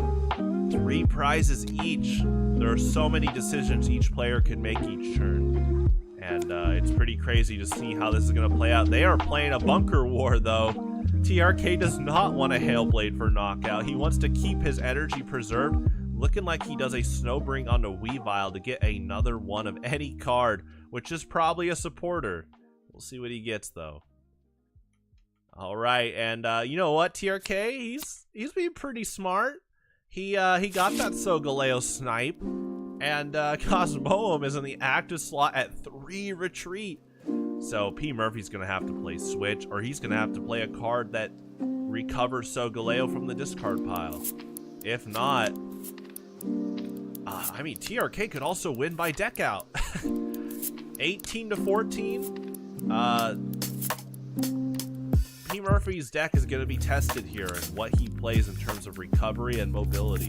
3 prizes each. There are so many decisions each player can make each turn. And it's pretty crazy to see how this is going to play out. They are playing a bunker war, though. TRK does not want a Hail Blade for knockout. He wants to keep his energy preserved. Looking like he does a Snowbring onto Weavile to get another one of any card, which is probably a supporter. We'll see what he gets, though. All right, and you know what, TRK? He's being pretty smart. He got that Solgaleo snipe, and Cosmoem is in the active slot at 3 retreat. So P. Murphy's gonna have to play switch, or he's gonna have to play a card that recovers Solgaleo from the discard pile. If not, I mean, TRK could also win by deck out. 18 to 14. P. Murphy's deck is going to be tested here and what he plays in terms of recovery and mobility.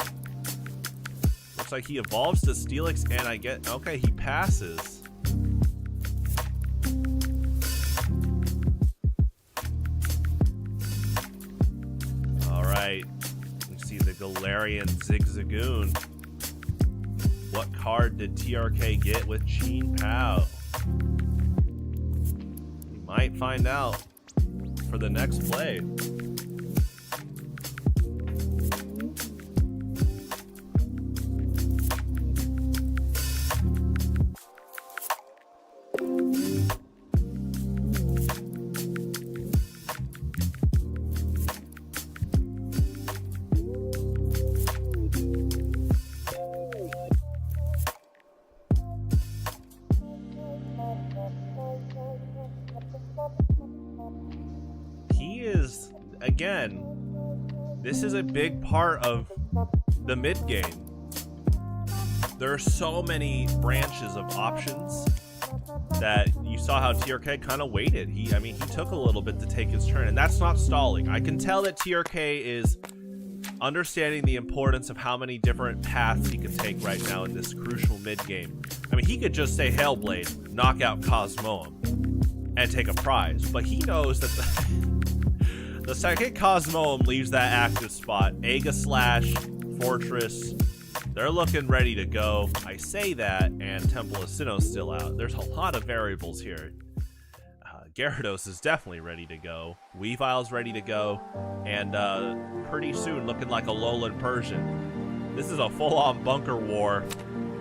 Looks like he evolves to Steelix, and I get... Okay, he passes. Alright. We see the Galarian Zigzagoon. What card did TRK get with Chien Pao? We might find out for the next play. Again, this is a big part of the mid game. There are so many branches of options that you saw how TRK kind of waited. He took a little bit to take his turn, and that's not stalling. I can tell that TRK is understanding the importance of how many different paths he can take right now in this crucial mid game. I mean, he could just say Hailblade, knock out Cosmoem, and take a prize, but he knows that the second Cosmoem leaves that active spot, Aegislash, Fortress, they're looking ready to go. I say that, and Temple of Sinnoh's still out. There's a lot of variables here. Gyarados is definitely ready to go. Weavile's ready to go. And pretty soon looking like a Alolan Persian. This is a full-on bunker war.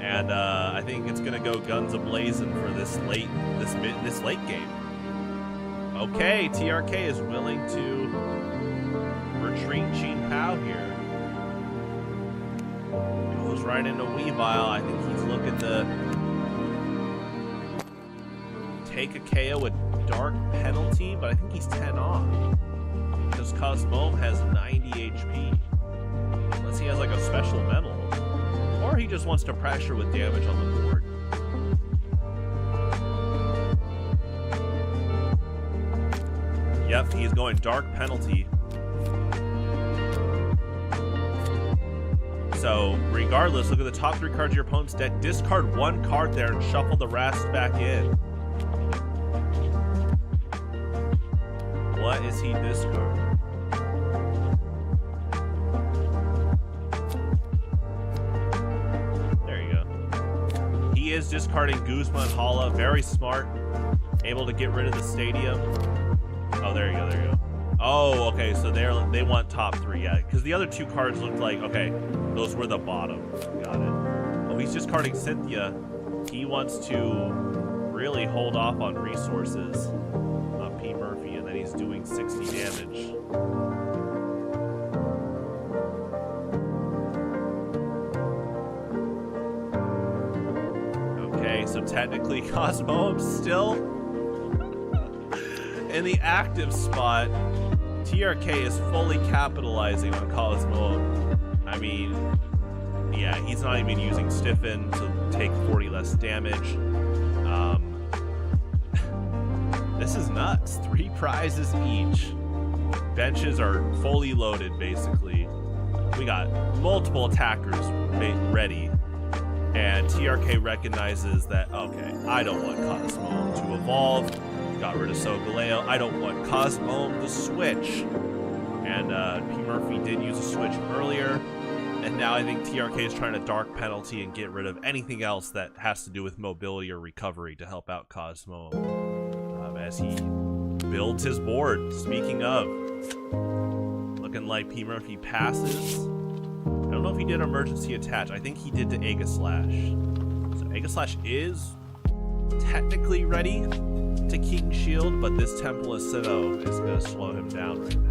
And I think it's going to go guns a-blazing for this late game. Okay, TRK is willing to retreat Chien Pao here. Goes right into Weavile. I think he's looking to take a KO with Dark Penalty, but I think he's 10 off. Because Cosmoem has 90 HP. Unless he has like a special medal. Or he just wants to pressure with damage on the board. Yep, he's going Dark Penalty. So, regardless, look at the top 3 cards of your opponent's deck. Discard 1 card there and shuffle the rest back in. What is he discarding? There you go. He is discarding Guzma and Hala. Very smart. Able to get rid of the stadium. Oh, there you go, there you go. Oh, okay, so they want top 3, yeah. Because the other 2 cards looked like, okay, those were the bottom. Got it. Oh, he's discarding Cynthia. He wants to really hold off on resources on P. Murphy, and then he's doing 60 damage. Okay, so technically Cosmoem's still in the active spot. TRK is fully capitalizing on Cosmoem. I mean, yeah, he's not even using Stiffen to take 40 less damage. This is nuts. 3 prizes each. Benches are fully loaded, basically. We got multiple attackers ready. And TRK recognizes that, okay, I don't want Cosmoem to evolve. Got rid of Solgaleo. I don't want Cosmoem to switch. And P. Murphy did use a switch earlier. And now I think TRK is trying to Dark Penalty and get rid of anything else that has to do with mobility or recovery to help out Cosmoem. As he builds his board. Speaking of, looking like P. Murphy passes. I don't know if he did emergency attach. I think he did to Aegislash. So Aegislash is technically ready. to King Shield, but this Temple of Sinnoh is going to slow him down right now.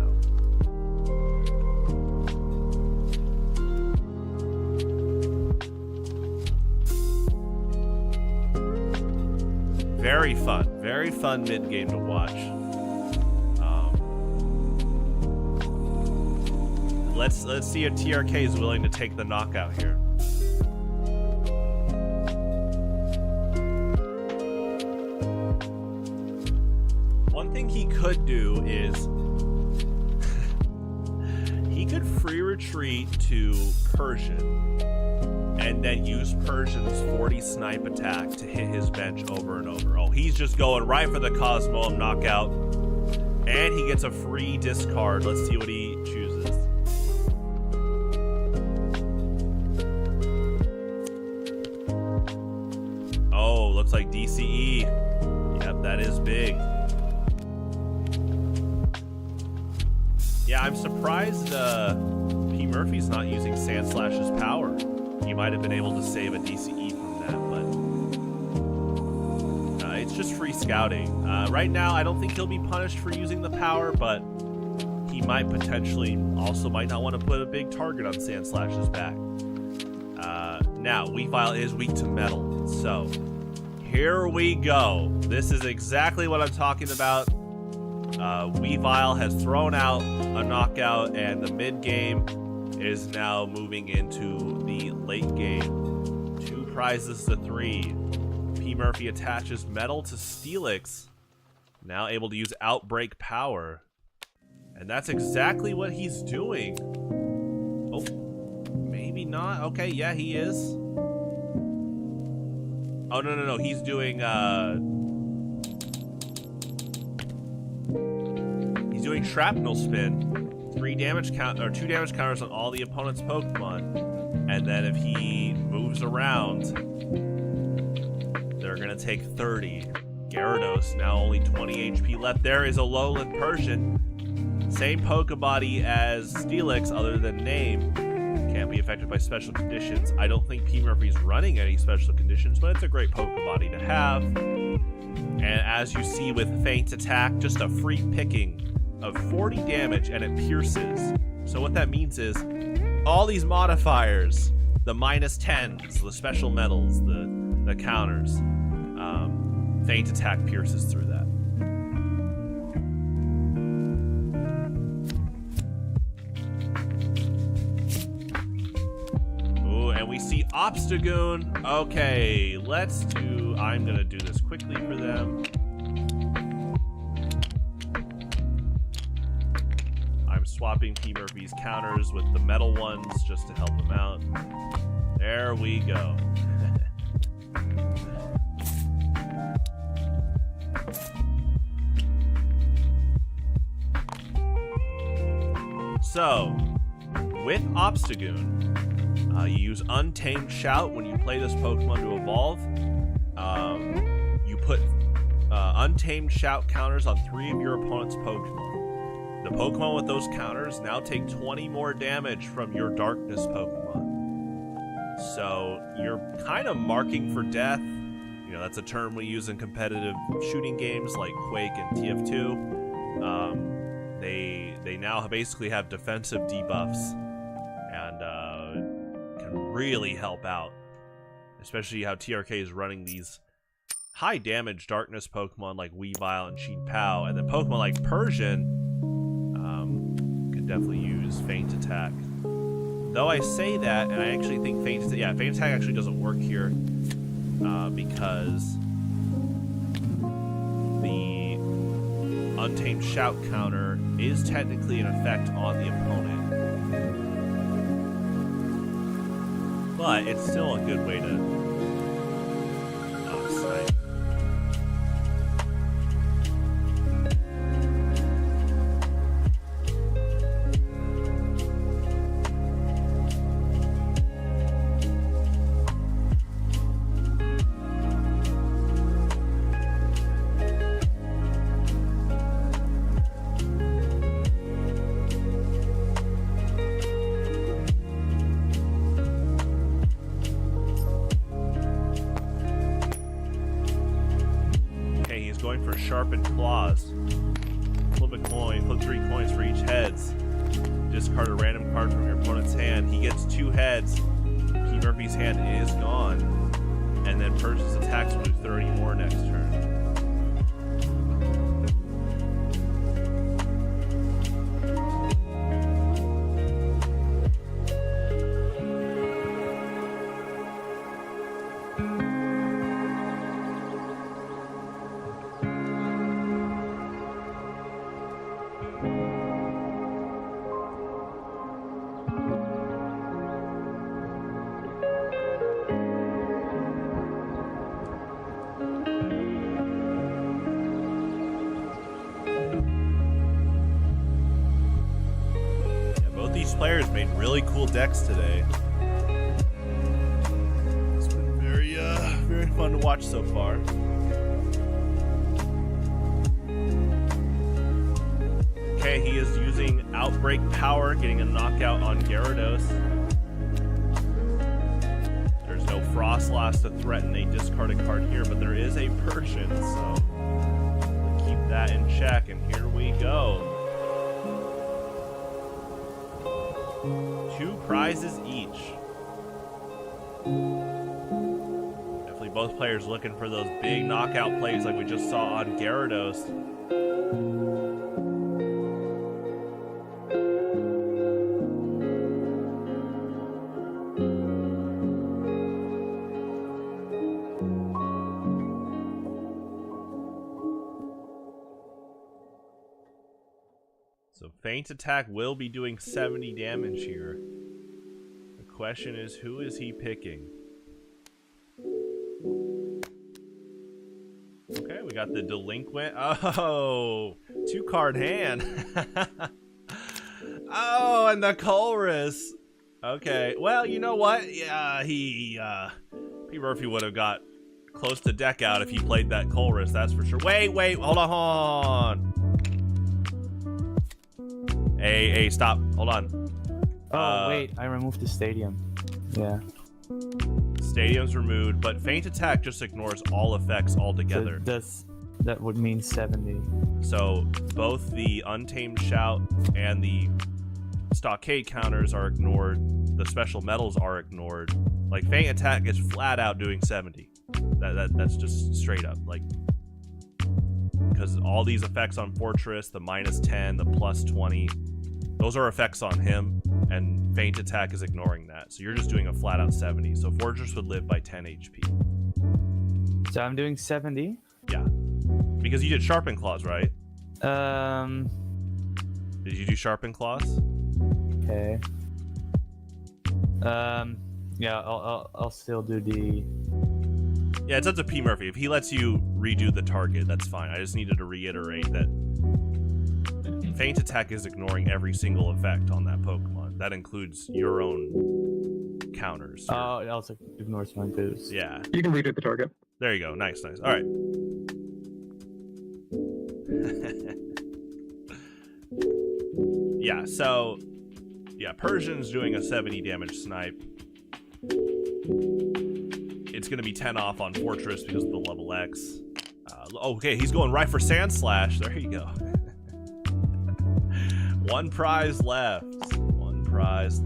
Very fun mid-game to watch. Let's see if TRK is willing to take the knockout here. One thing he could do is he could free retreat to Persian and then use Persian's 40 snipe attack to hit his bench over and over. Oh, he's just going right for the Cosmo knockout. And he gets a free discard. Let's see what he chooses. Oh, looks like DCE. Yep, that is big. Yeah, I'm surprised P. Murphy's not using Sandslash's power. He might have been able to save a DCE from that, but it's just free scouting. Right now, I don't think he'll be punished for using the power, but he might potentially also might not want to put a big target on Sandslash's back. Now, Weavile is weak to metal, so here we go. This is exactly what I'm talking about. Weavile has thrown out a knockout, and the mid game is now moving into the late game. 2 prizes to 3. P. Murphy attaches metal to Steelix, now able to use Outbreak power. And that's exactly what he's doing. Oh, maybe not. Okay, yeah, he is. Oh, no. He's doing, he's doing Shrapnel Spin. 2 damage counters on all the opponent's Pokemon, and then if he moves around, they're gonna take 30. Gyarados now only 20 HP left. There is a Lowland Persian, same Pokebody as Steelix, other than name. Can't be affected by special conditions. I don't think P. Murphy's running any special conditions, but it's a great Pokebody to have. And as you see with Feint Attack, just a free picking of 40 damage, and it pierces. So what that means is all these modifiers, the -10s, the special metals, the counters, Feint Attack pierces through that. Ooh, and we see Obstagoon. Okay, I'm gonna do this quickly for them. Swapping P. Murphy's counters with the metal ones just to help him out. There we go. So, with Obstagoon, you use Untamed Shout when you play this Pokemon to evolve. You put Untamed Shout counters on 3 of your opponent's Pokemon. The Pokemon with those counters now take 20 more damage from your Darkness Pokemon. So you're kind of marking for death. You know, that's a term we use in competitive shooting games like Quake and TF2. They now basically have defensive debuffs and can really help out. Especially how TRK is running these high damage Darkness Pokemon like Weavile and Sheet Pow, and then Pokemon like Persian definitely use Feint Attack. Though I say that, and I actually think Feint Attack actually doesn't work here because the Untamed Shout counter is technically an effect on the opponent. But it's still a good way to snipe. for sharpened claws. Flip a coin, flip 3 coins for each heads. Discard a random card from your opponent's hand. He gets 2 heads. P. Murphy's hand is gone. And then Persian's attacks will do 30 more next turn. Players made really cool decks today. It's been very fun to watch so far. Okay, he is using Outbreak Power, getting a knockout on Gyarados. There's no Frostlass to threaten a discarded card here, but there is a Persian, so we'll keep that in check, and here we go. 2 prizes each. Definitely both players looking for those big knockout plays like we just saw on Gyarados. So Feint Attack will be doing 70 damage here. The question is, who is he picking? Okay, we got the Delinquent. Oh, 2-card hand. Oh, and the Colress. Okay, well, you know what? Yeah, P. Murphy would have got close to deck out if he played that Colress, that's for sure. Wait, hold on. Hey, stop. Hold on. Oh, wait, I removed the stadium. Yeah. Stadium's removed, but Feint Attack just ignores all effects altogether. So that would mean 70. So both the Untamed Shout and the Stockade counters are ignored. The special metals are ignored. Like, Feint Attack is flat out doing 70. That's just straight up. Like, because all these effects on Fortress, the -10, the +20, those are effects on him, and Feint Attack is ignoring that. So you're just doing a flat out 70. So Fortress would live by 10 HP. So I'm doing 70? Yeah. Because you did Sharpen Claws, right? Did you do Sharpen Claws? Okay. Yeah, I'll still do the... Yeah, it's up to P. Murphy. If he lets you redo the target, that's fine. I just needed to reiterate that Feint Attack is ignoring every single effect on that Pokemon. That includes your own counters. Oh, it also ignores my boost. Yeah. You can redo the target. There you go. Nice. All right. Yeah, so... Yeah, Persian's doing a 70 damage snipe. It's going to be 10 off on Fortress because of the level X. Okay, he's going right for Sand Slash. There you go. One prize left. Let's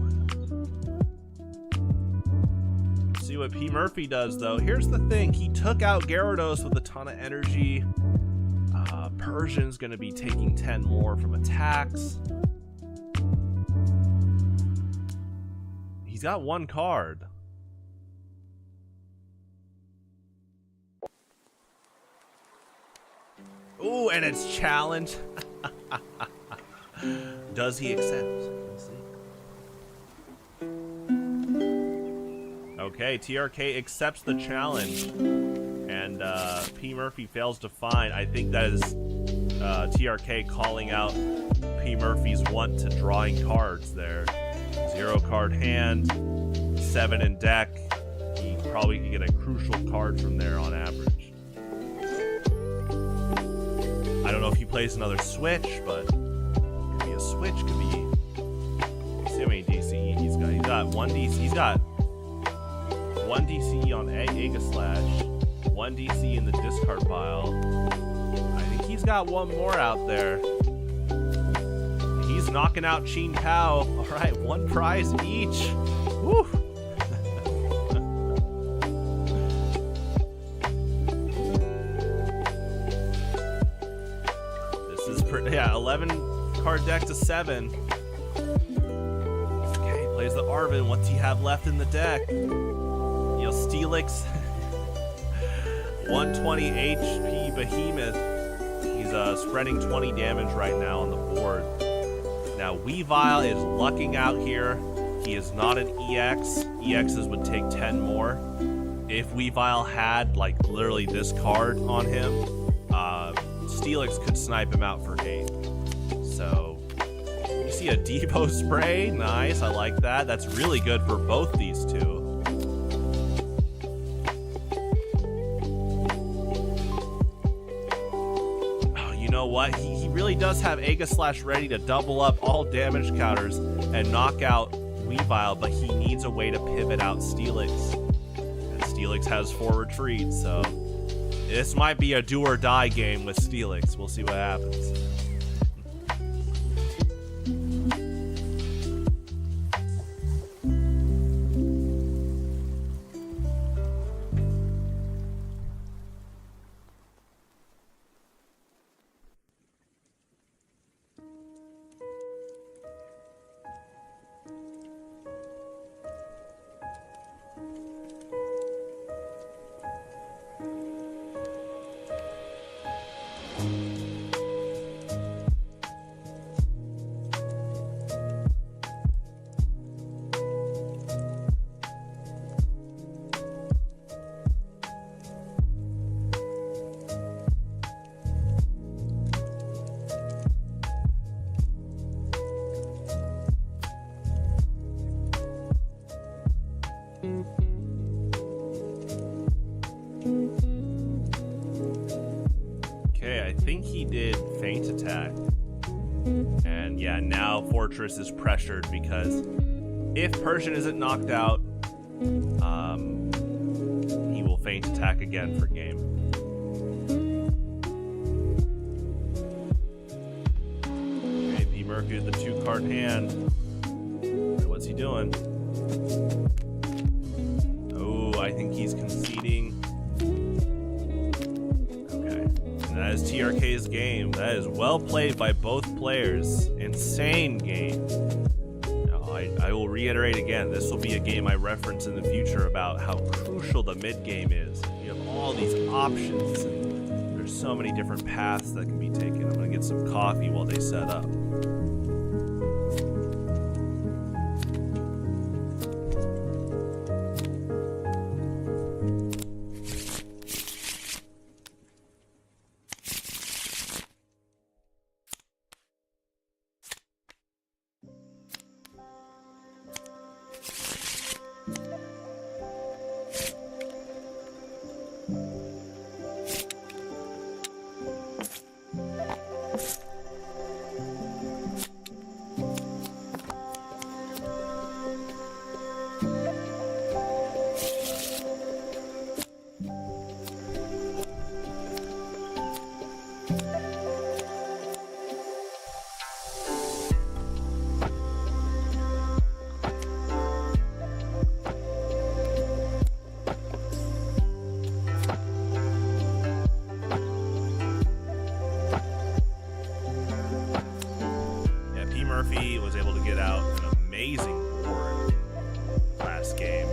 see what P. Murphy does, though. Here's the thing. He took out Gyarados with a ton of energy. Persian's going to be taking 10 more from attacks. He's got 1 card. Ooh, and it's challenge. Does he accept? Let's see. Okay, TRK accepts the challenge. And P. Murphy fails to find. I think that is TRK calling out P. Murphy's want to drawing cards there. 0-card hand, 7 in deck. He probably could get a crucial card from there on average. I don't know if he plays another switch, but could be a switch, could be... Let's see how many DCE he's got. He's got 1 DC. He's got 1 DCE on Aegislash, 1 DC in the discard pile. I He's got one more out there. He's knocking out Chin Pao. All right, one prize each. Woo! This is yeah, 11 card deck to 7. Okay, he plays the Arvin. What's he have left in the deck? You know, Steelix. 120 HP Behemoth. He's spreading 20 damage right now on the board. Now, Weavile is lucking out here. He is not an EX. EXs would take 10 more. If Weavile had, like, literally this card on him, Steelix could snipe him out for 8. So, you see a Depot Spray. Nice, I like that. That's really good for both these two. What he really does have Aegislash ready to double up all damage counters and knock out Weavile, but he needs a way to pivot out Steelix. And Steelix has 4 retreats, so this might be a do or die game with Steelix. We'll see what happens. Okay, I think he did Feint Attack. And yeah, now Fortress is pressured because if Persian isn't knocked out, he will Feint Attack again for game. Okay, B Mercury with the 2-card hand. What's he doing? Oh, I think he's conceding. Okay, and that is TRK's game. That is well played by both players. Insane game. I will reiterate again, this will be a game I reference in the future about how crucial the mid game is. You have all these options, and there's so many different paths that can be taken. I'm gonna get some coffee while they set up. Was able to get out an amazing board last game.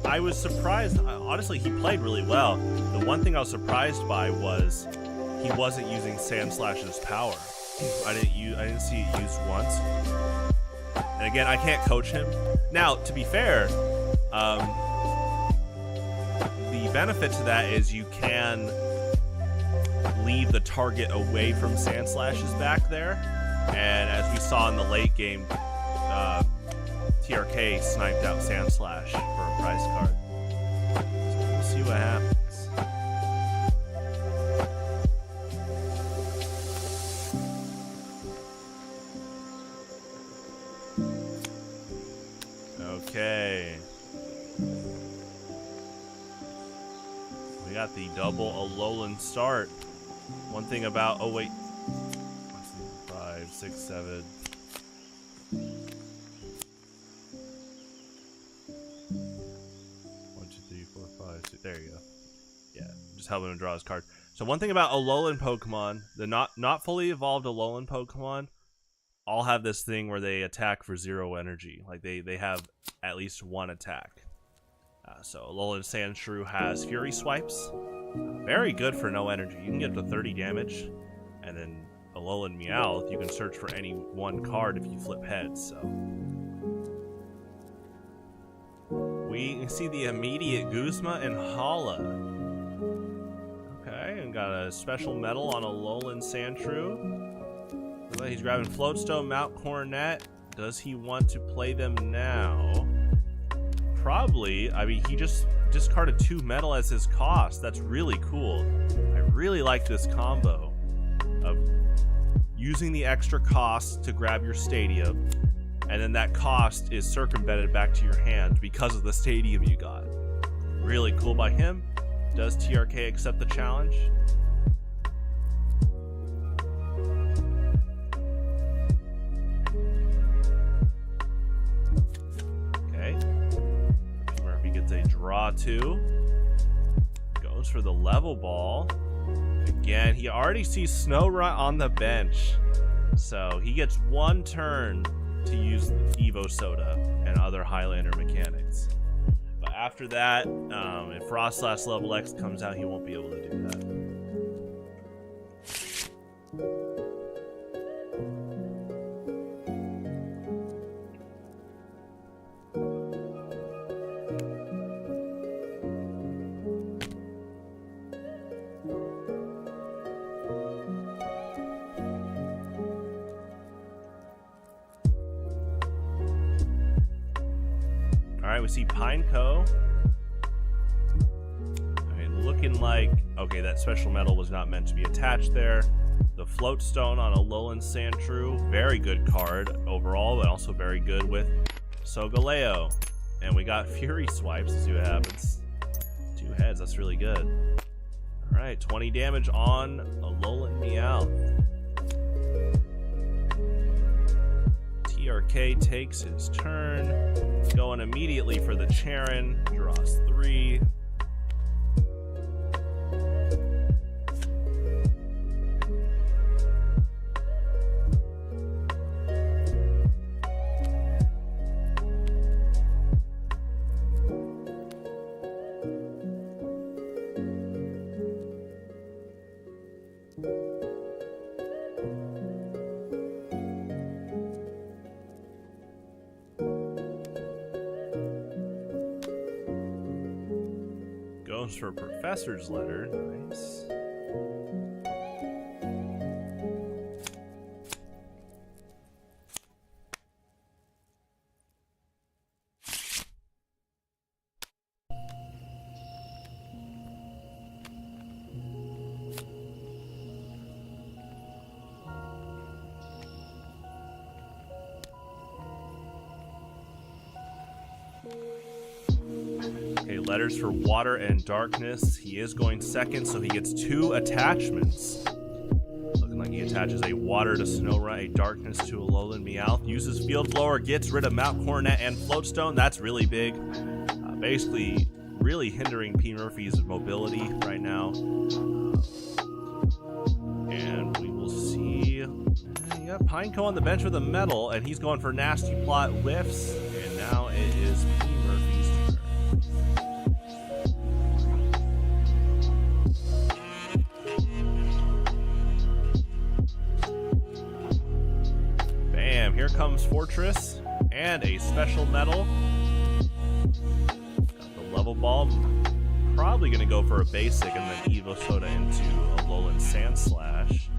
I was surprised. Honestly, he played really well. The one thing I was surprised by was he wasn't using Sandslash's power. I didn't see it used once. And again, I can't coach him. Now, to be fair, the benefit to that is you can leave the target away from Sandslash's back there. And as we saw in the late game, TRK sniped out Sandslash for a prize card. So we'll see what happens. Okay. We got the double Alolan start. One thing about, oh wait, 5, 6, 7. 1, 2, 3, 4, 5, 6. There you go. Yeah, just helping him draw his card. So one thing about Alolan Pokemon, the not fully evolved Alolan Pokemon, all have this thing where they attack for 0 energy. Like they have at least 1 attack. So Alolan Sandshrew has Fury Swipes. Very good for no energy. You can get up to 30 damage. And then Alolan Meowth, you can search for any 1 card if you flip heads. So we see the immediate Guzma and Hala. Okay, and got a special medal on Alolan Sandshrew. He's grabbing Floatstone, Mount Coronet. Does he want to play them now? Probably. I mean, he just discarded 2 metal as his cost. That's really cool. I really like this combo of using the extra cost to grab your stadium, and then that cost is circumvented back to your hand because of the stadium you got. Really cool by him. Does TRK accept the challenge? A draw 2. Goes for the level ball. Again, he already sees Snorunt on the bench. So he gets 1 turn to use Evo Soda and other Highlander mechanics. But after that, if Frostlass level X comes out, he won't be able to do that. Alright, we see Pineco. I mean, looking like... Okay, that special medal was not meant to be attached there. The Floatstone on Alolan Sandshrew. Very good card overall, but also very good with Solgaleo. And we got Fury Swipes. Let's see what happens. 2 heads, that's really good. Alright, 20 damage on Alolan Meowth. TRK takes his turn, going immediately for the Charon, draws 3. Goes for Professor's Letter. Nice. Okay, letters for Water and Darkness. He is going second, so he gets 2 attachments. Looking like he attaches a Water to Snorunt, a Darkness to Alolan Meowth. Uses Field Blower, gets rid of Mount Coronet and Floatstone. That's really big. Basically, really hindering P. Murphy's mobility right now. And we will see... Yeah, Pineco on the bench with a medal, and he's going for Nasty Plot whiffs. And now it is P. Murphy's turn. Bam, here comes Fortress and a special medal. Got the level ball. Probably going to go for a basic and then Evo Soda into Alolan Sandslash.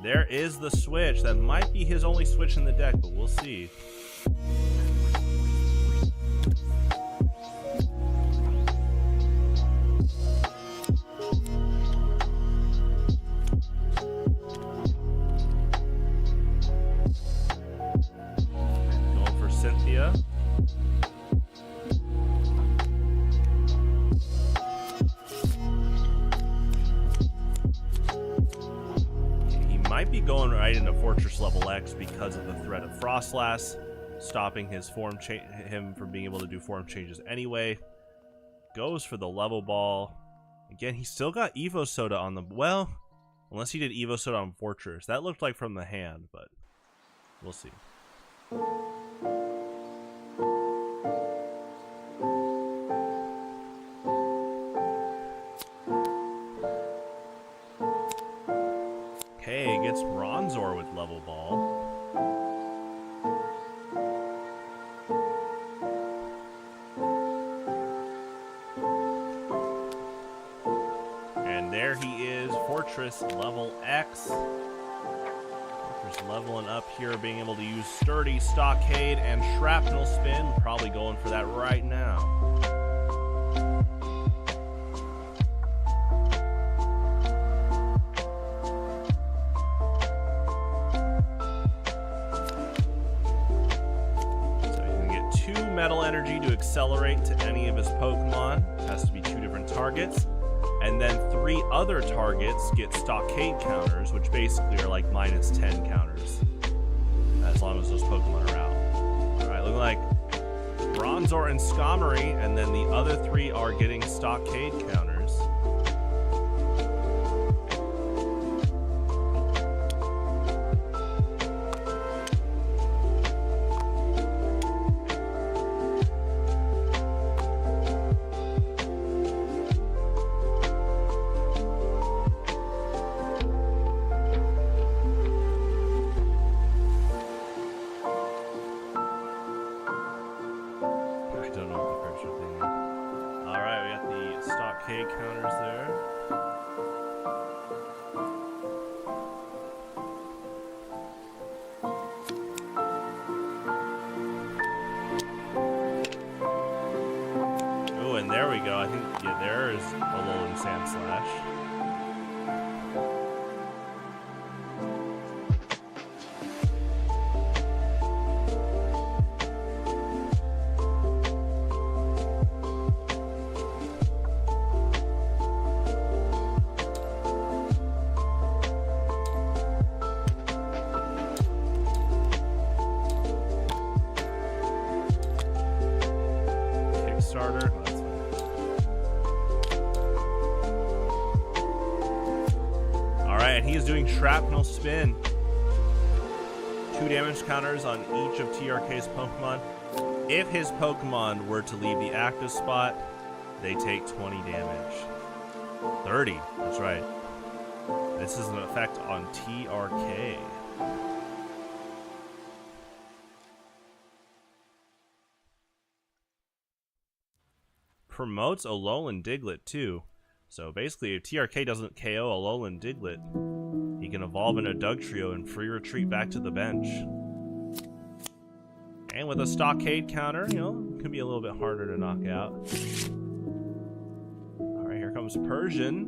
There is the switch. That might be his only switch in the deck, but we'll see. Going for Cynthia. Might be going right into Fortress level X because of the threat of Frostlass, stopping his him from being able to do form changes anyway. Goes for the level ball. Again, he still got Evo Soda on the... Well, unless he did Evo Soda on Fortress. That looked like from the hand, but we'll see. Okay, gets Bronzor with level ball. And there he is, Fortress level X. Fortress leveling up here, being able to use Sturdy, Stockade, and Shrapnel Spin. Probably going for that right now. Metal Energy to accelerate to any of his Pokemon. Has to be 2 different targets. And then 3 other targets get Stockade counters, which basically are like -10 counters. As long as those Pokemon are out. Alright, looking like Bronzor and Skarmory, and then the other 3 are getting Stockade counters. Alright, we got the Stockade counters there. Oh, and there we go. I think, yeah, there's Alolan Sandslash. Starter. Oh, that's fine. Alright, and he is doing Shrapnel Spin. 2 damage counters on each of TRK's Pokemon. If his Pokemon were to leave the active spot, they take 20 damage. 30, that's right. This is an effect on TRK. Promotes Alolan Diglett too. So basically, if TRK doesn't KO Alolan Diglett, he can evolve into Dugtrio and free retreat back to the bench. And with a Stockade counter, you know, it could be a little bit harder to knock out. Alright, here comes Persian.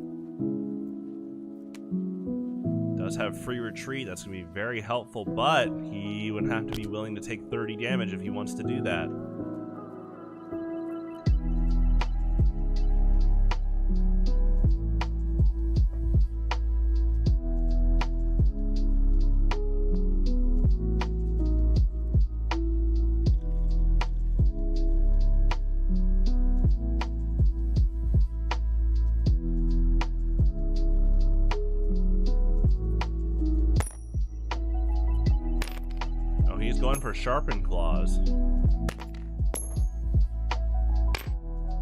Does have free retreat, that's going to be very helpful, but he would have to be willing to take 30 damage if he wants to do that. He's going for Sharpened Claws.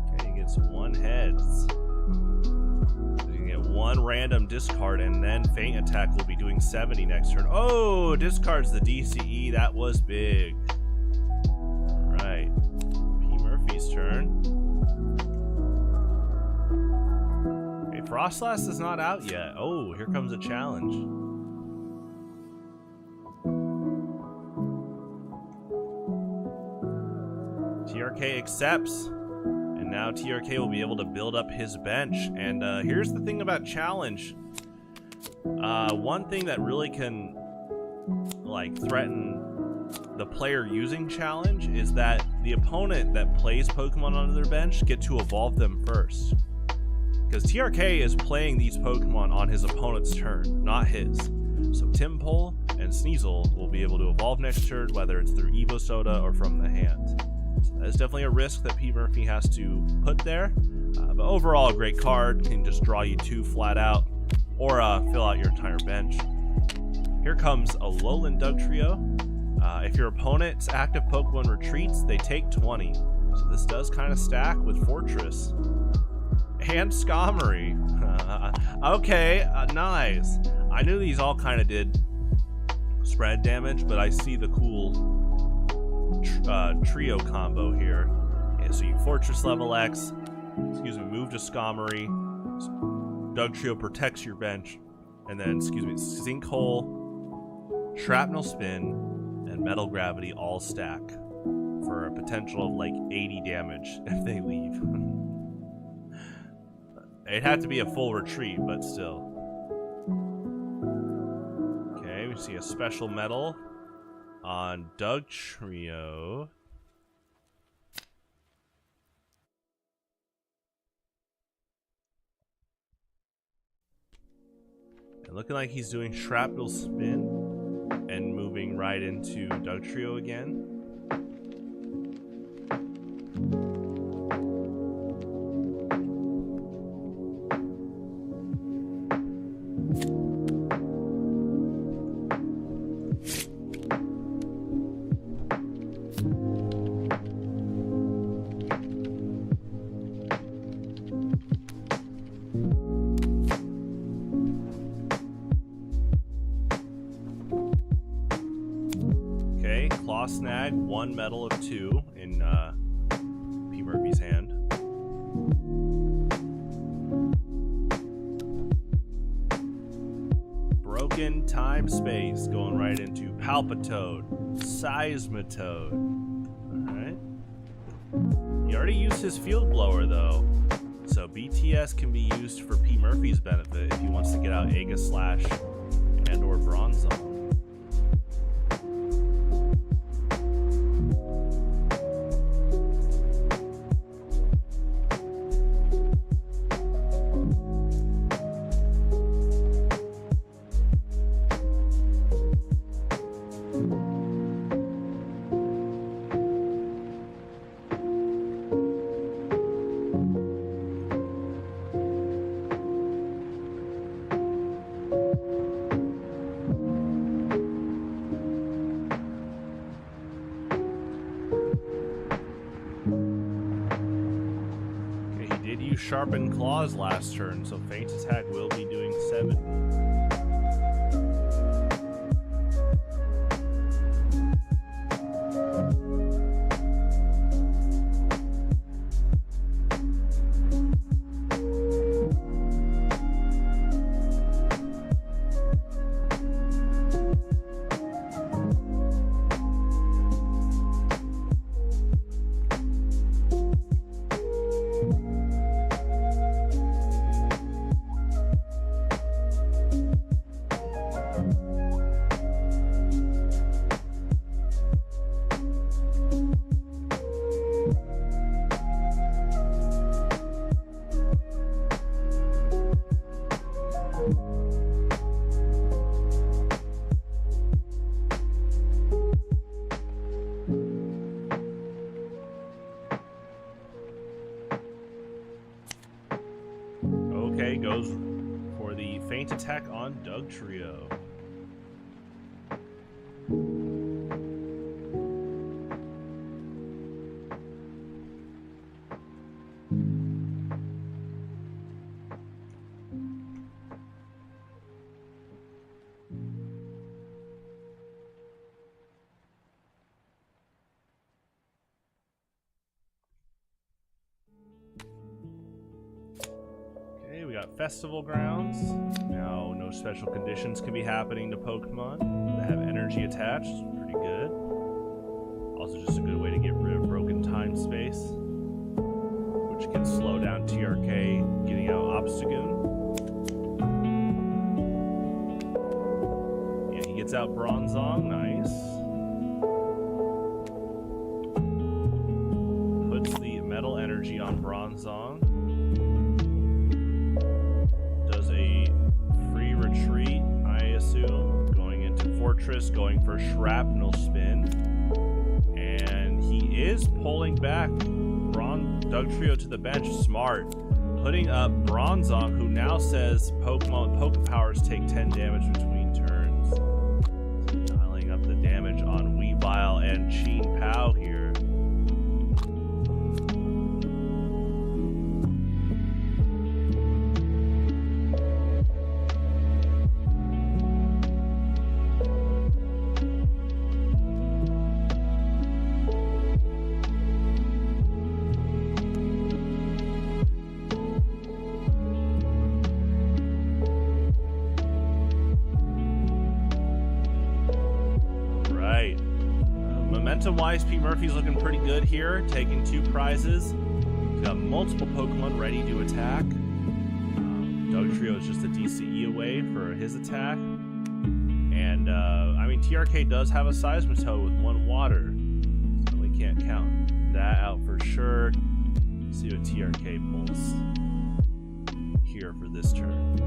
Okay, he gets 1 heads. You can get 1 random discard, and then Feint Attack will be doing 70 next turn. Oh, discards the DCE. That was big. Alright. P. Murphy's turn. Okay, Frostlass is not out yet. Oh, here comes a challenge. TRK accepts, and now TRK will be able to build up his bench. And here's the thing about challenge. One thing that really can like threaten the player using challenge is that the opponent that plays Pokemon onto their bench get to evolve them first. Because TRK is playing these Pokemon on his opponent's turn, not his. So Timpole and Sneasel will be able to evolve next turn, whether it's through Evo Soda or from the hand. So that is definitely a risk that P. Murphy has to put there. But overall, a great card. Can just draw you 2 flat out, or fill out your entire bench. Here comes a Alolan Dugtrio. If your opponent's active Pokemon retreats, they take 20. So this does kind of stack with Fortress. And Skarmory. Okay, nice. I knew these all kind of did spread damage, but I see the cool trio combo here. And so you Fortress level X, move to Skarmory. Dugtrio protects your bench, and then, Sinkhole, Shrapnel Spin, and Metal Gravity all stack for a potential of like 80 damage if they leave. It had to be a full retreat, but still. Okay, we see a special medal on Dugtrio. And looking like he's doing Shrapnel Spin and moving right into Dugtrio again. Snag 1 medal of 2 in P. Murphy's hand. Broken Time Space going right into Palpitoad, Seismitoad. Alright. He already used his Field Blower though, so BTS can be used for P. Murphy's benefit if he wants to get out Aegislash and or Bronzong. Sharpened Claws last turn, so Feint Attack will be doing 70. Okay, goes for the Feint Attack on Dugtrio. We got Festival Grounds. Now, no special conditions can be happening to Pokemon that have energy attached. Pretty good. Also, just a good way to get rid of Broken time space, which can slow down TRK getting out Obstagoon. Yeah, he gets out Bronzong, nice. Puts the metal energy on Bronzong. Does a free retreat, I assume, going into Fortress, going for Shrapnel Spin. And he is pulling back Dugtrio to the bench. Smart. Putting up Bronzong, who now says Pokemon with Poke Powers take 10 damage between turns. Dialing up the damage on Weavile and Chien Pao here. Momentum-wise, P. Murphy's looking pretty good here, taking 2 prizes. He's got multiple Pokemon ready to attack. Dugtrio is just a DCE away for his attack. And, I mean, TRK does have a Seismitoad with 1 water, so we can't count that out for sure. Let's see what TRK pulls here for this turn.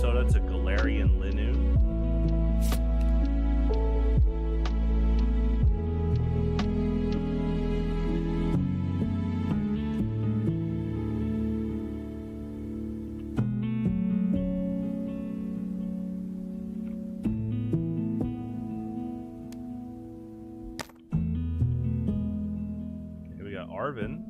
Soda to Galarian Linu. Here we got Arvin.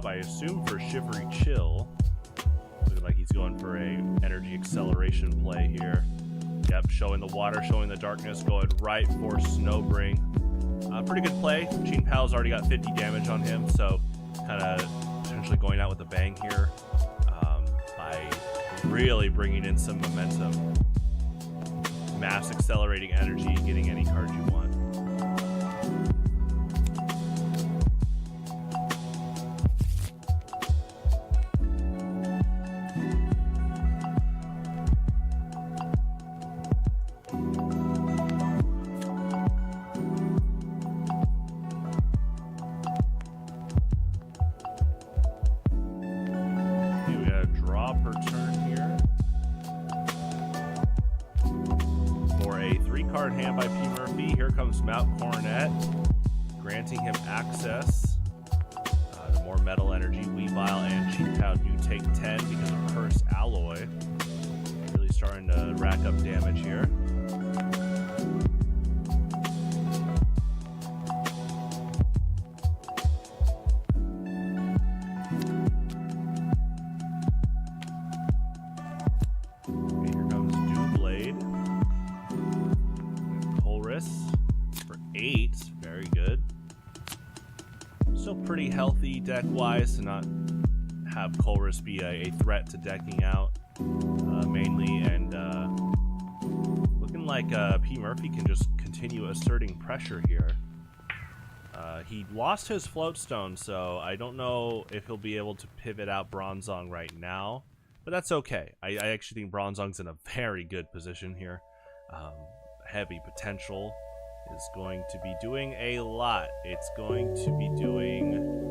I assume for Shivery Chill. Looking like he's going for a energy acceleration play here. Yep, showing the water, showing the darkness, going right for Snowbring. Pretty good play. Chien Pao's already got 50 damage on him, so kind of potentially going out with a bang here by really bringing in some momentum. Mass accelerating energy, getting any card you want. Hand by P. Murphy. Here comes Mount Coronet, granting him access to more metal energy. Weavile and Chien Pao do take 10 because of Curse Alloy. Really starting to rack up damage here. For 8, very good. deck-wise to not have Colress be a threat to decking out mainly, and looking like P. Murphy can just continue asserting pressure here. He lost his floatstone, so I don't know if he'll be able to pivot out Bronzong right now, but that's okay. I actually think Bronzong's in a very good position here. Heavy potential is going to be doing a lot. It's going to be doing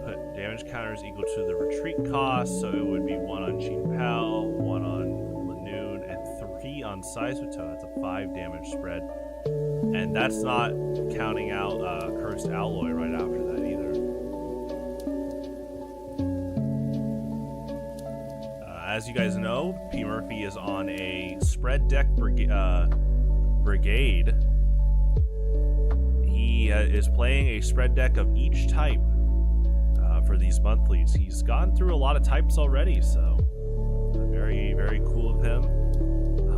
put damage counters equal to the retreat cost, so it would be 1 on Jean Pal, 1 on Lanoon, and 3 on Seismitoad. That's a 5 damage spread. And that's not counting out Cursed Alloy right after that either. As you guys know, P. Murphy is on a spread deck brigade. He is playing a spread deck of each type for these monthlies. He's gone through a lot of types already, so very, very cool of him.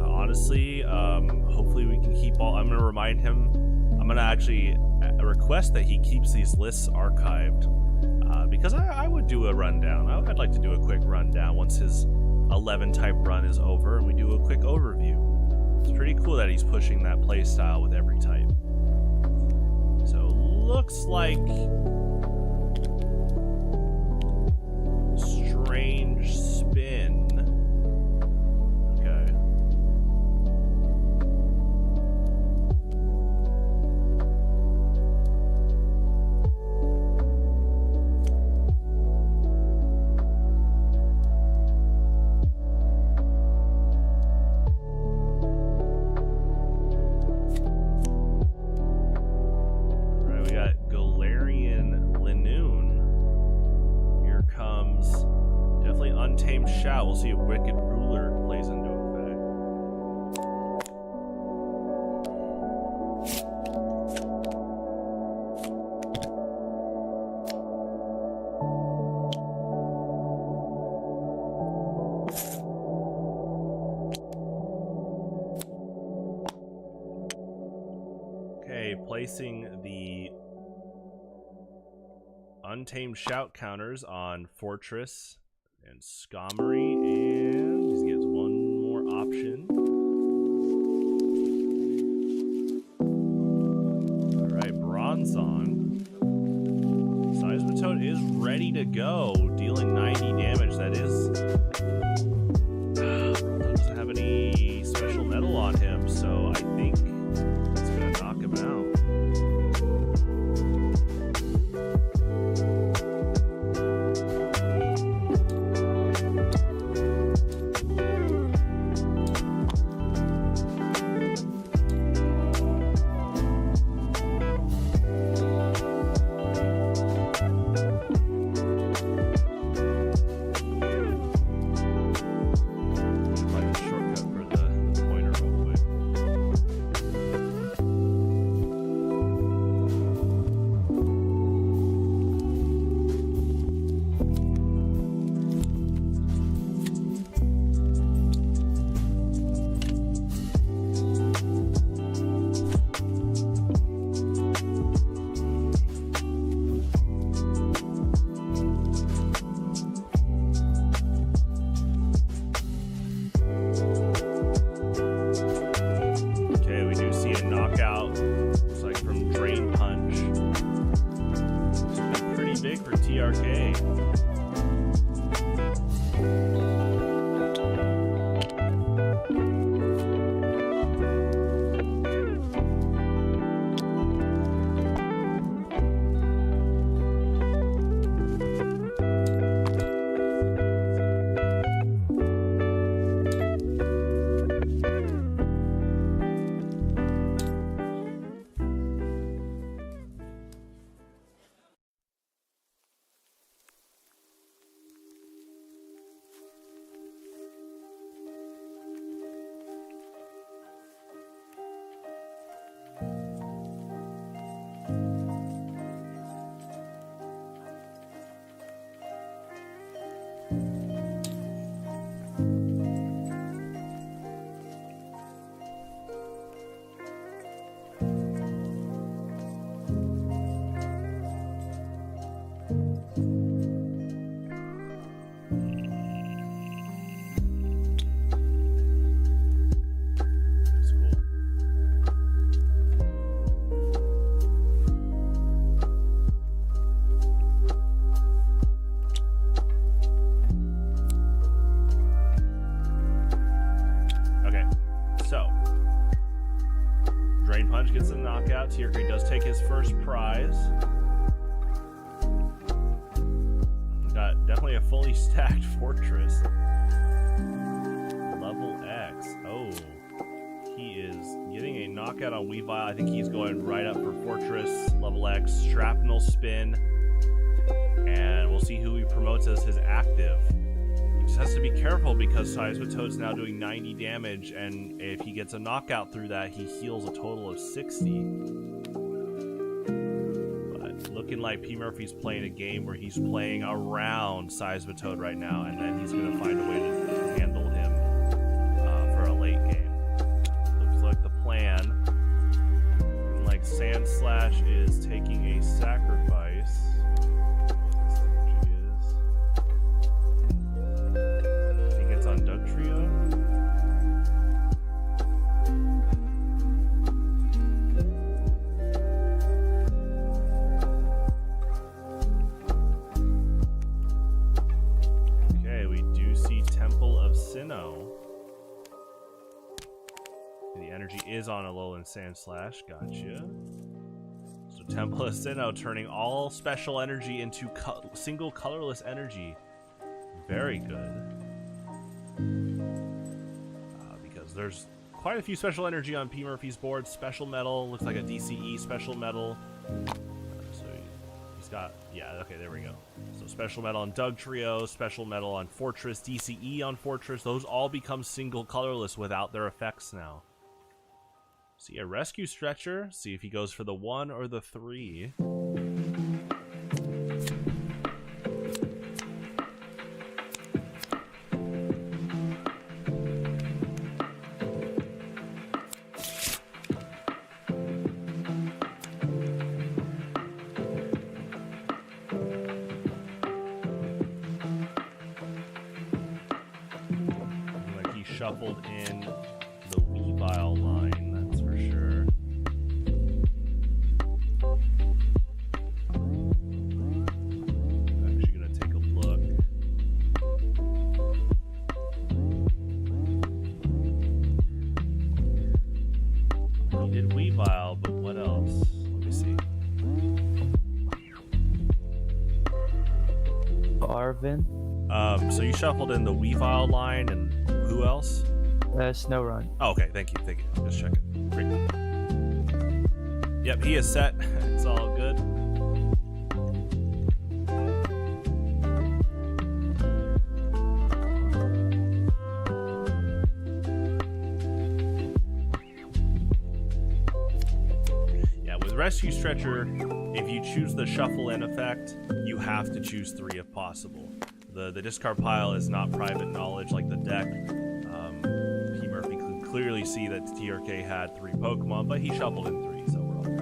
Honestly, hopefully we can keep all... I'm going to remind him... I'm going to actually request that he keeps these lists archived. Because I would do a rundown. I'd like to do a quick rundown once his 11 type run is over and we do a quick overview. It's pretty cool that he's pushing that playstyle with every type. So, looks like... strange spin. Okay. Alright, we got Galarian Lanoon. Here comes definitely Untamed Shout. We'll see if Wicked Ruler plays into effect. Okay, placing the Untamed Shout counters on Fortress and Skarmory, and he gets one more option. Alright, Bronzong. Seismitoad is ready to go, dealing 90 damage. That is... Bronzong doesn't have any special metal on him, so I think it's going to knock him out. Damage gets a knockout. TRK does take his first prize. Got definitely a fully stacked fortress. Level X. Oh. He is getting a knockout on Weavile. I think he's going right up for Fortress, Level X, Shrapnel Spin. And we'll see who he promotes as his active. He just has to be careful because Seismitoad's now doing 90 damage, and if he gets a knockout through that, he heals a total of 60. But looking like P. Murphy's playing a game where he's playing around Seismitoad right now, and then he's going to find a way to handle him for a late game. Looks like the plan. Looking like Sand Slash is taking a sacrifice. On Doug Trio. Okay, we do see Temple of Sinnoh. The energy is on Alolan Sand Slash. Gotcha. So Temple of Sinnoh turning all special energy into single colorless energy. Very good. Because there's quite a few special energy on P. Murphy's board. Special metal, looks like a DCE special metal. So he's got, yeah, okay, there we go. So special metal on Doug Trio, special metal on Fortress, DCE on Fortress. Those all become single colorless without their effects now. See a Rescue Stretcher, see if he goes for the 1 or the 3. Shuffled in the Weavile line, that's for sure. I'm actually gonna take a look. He did Weavile, but what else? Let me see. Arvin. So you shuffled in the Weavile line and who else? Snow Run. Oh, okay, thank you. Just checking. Great. Yep, he is set. It's all good. Yeah, with Rescue Stretcher, if you choose the shuffle in effect, you have to choose 3 if possible. The discard pile is not private knowledge like the deck. P. Murphy could clearly see that TRK had 3 Pokemon, but he shuffled in 3, so we're all good.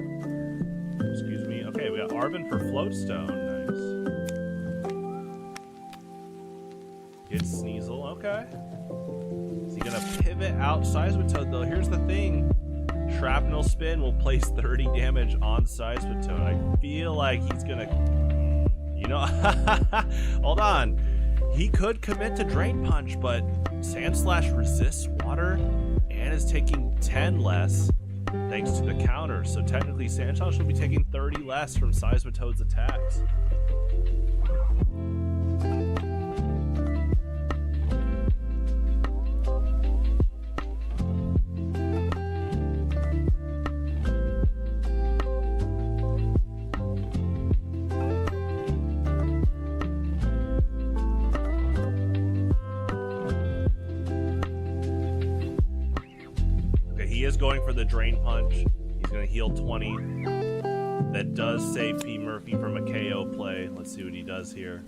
Excuse me. Okay, we got Arvin for Floatstone. Nice. Get Sneasel. Okay. Is he gonna pivot out Seismitoad though? Here's the thing. Shrapnel Spin will place 30 damage on Seismitoad. I feel like he's gonna... You know, hold on. He could commit to Drain Punch, but Sand Slash resists water and is taking 10 less thanks to the counter. So technically, Sand Slash will be taking 30 less from Seismitoad's attacks. He is going for the Drain Punch. He's going to heal 20. That does save P. Murphy from a KO play. Let's see what he does here.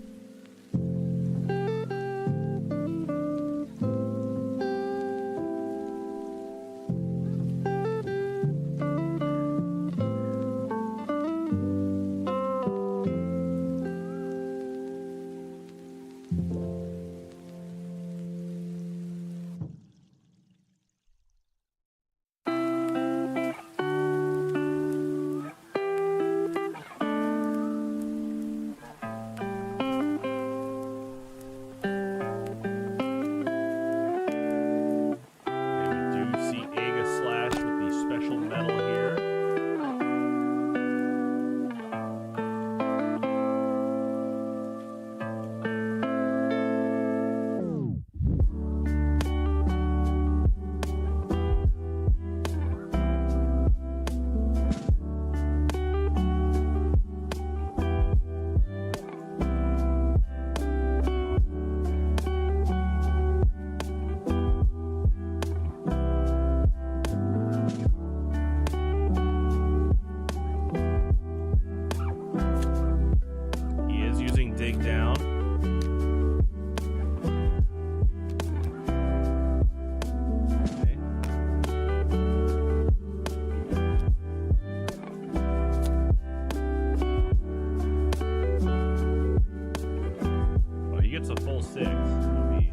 he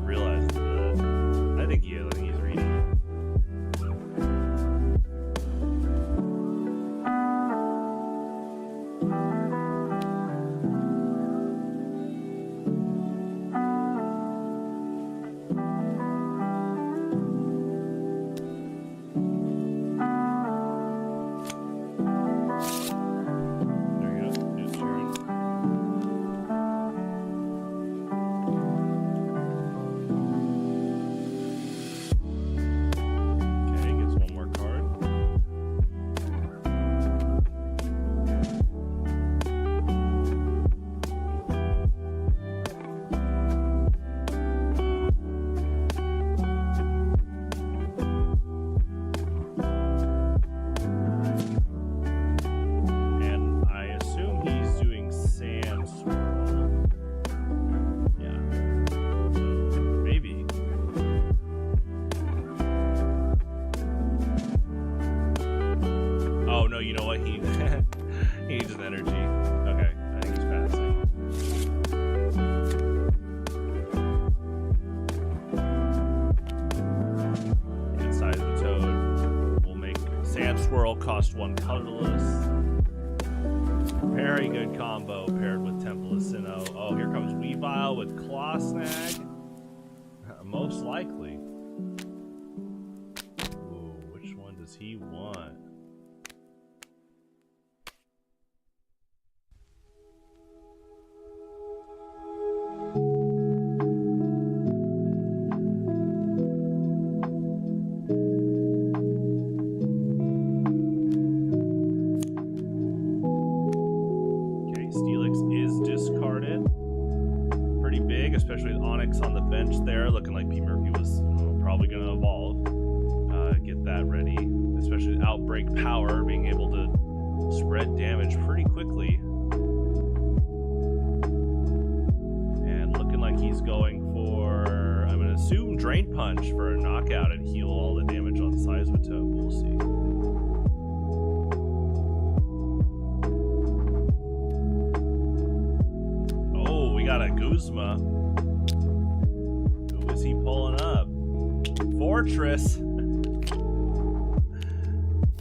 realizes that. I think he is. I think he's reading it. You know what? He needs an energy. Okay, I think he's passing. Inside the toad will make Sand Swirl cost 1 colorless. Very good combo paired with Temple of Sinnoh. Oh, here comes Weavile with Claw Snag. Most likely. Ooh, which one does he want? Especially with Onyx on the bench there, looking like P. Murphy was probably going to evolve. Get that ready, especially with Outbreak Power, being able to spread damage pretty quickly. And looking like he's going for, I'm going to assume, Drain Punch for a knockout and heal all the damage on Seismitoad. We'll see. Oh, we got a Guzma. Who is he pulling up? Fortress.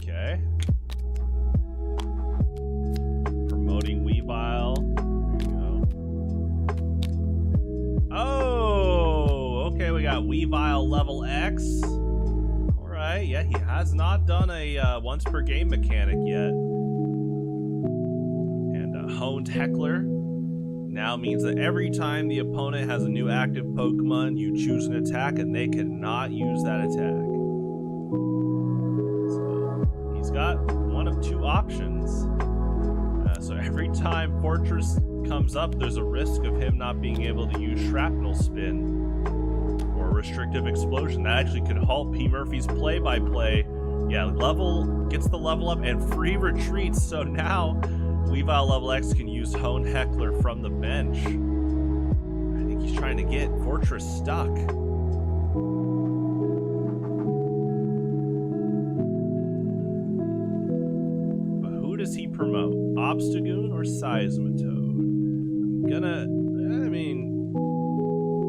Okay. Promoting Weavile. There you go. Oh, okay. We got Weavile level X. All right. Yeah, he has not done a once per game mechanic yet. And Honed Heckler now means that every time the opponent has a new active Pokemon, you choose an attack and they cannot use that attack. So he's got one of two options. So every time Fortress comes up, there's a risk of him not being able to use Shrapnel Spin or Restrictive Explosion. That actually could halt P. Murphy's play-by-play. Yeah, gets the level up and free retreats. So now Weavile level X can use Honed Heckler from the bench. I think he's trying to get Fortress stuck. But who does he promote? Obstagoon or Seismitoad?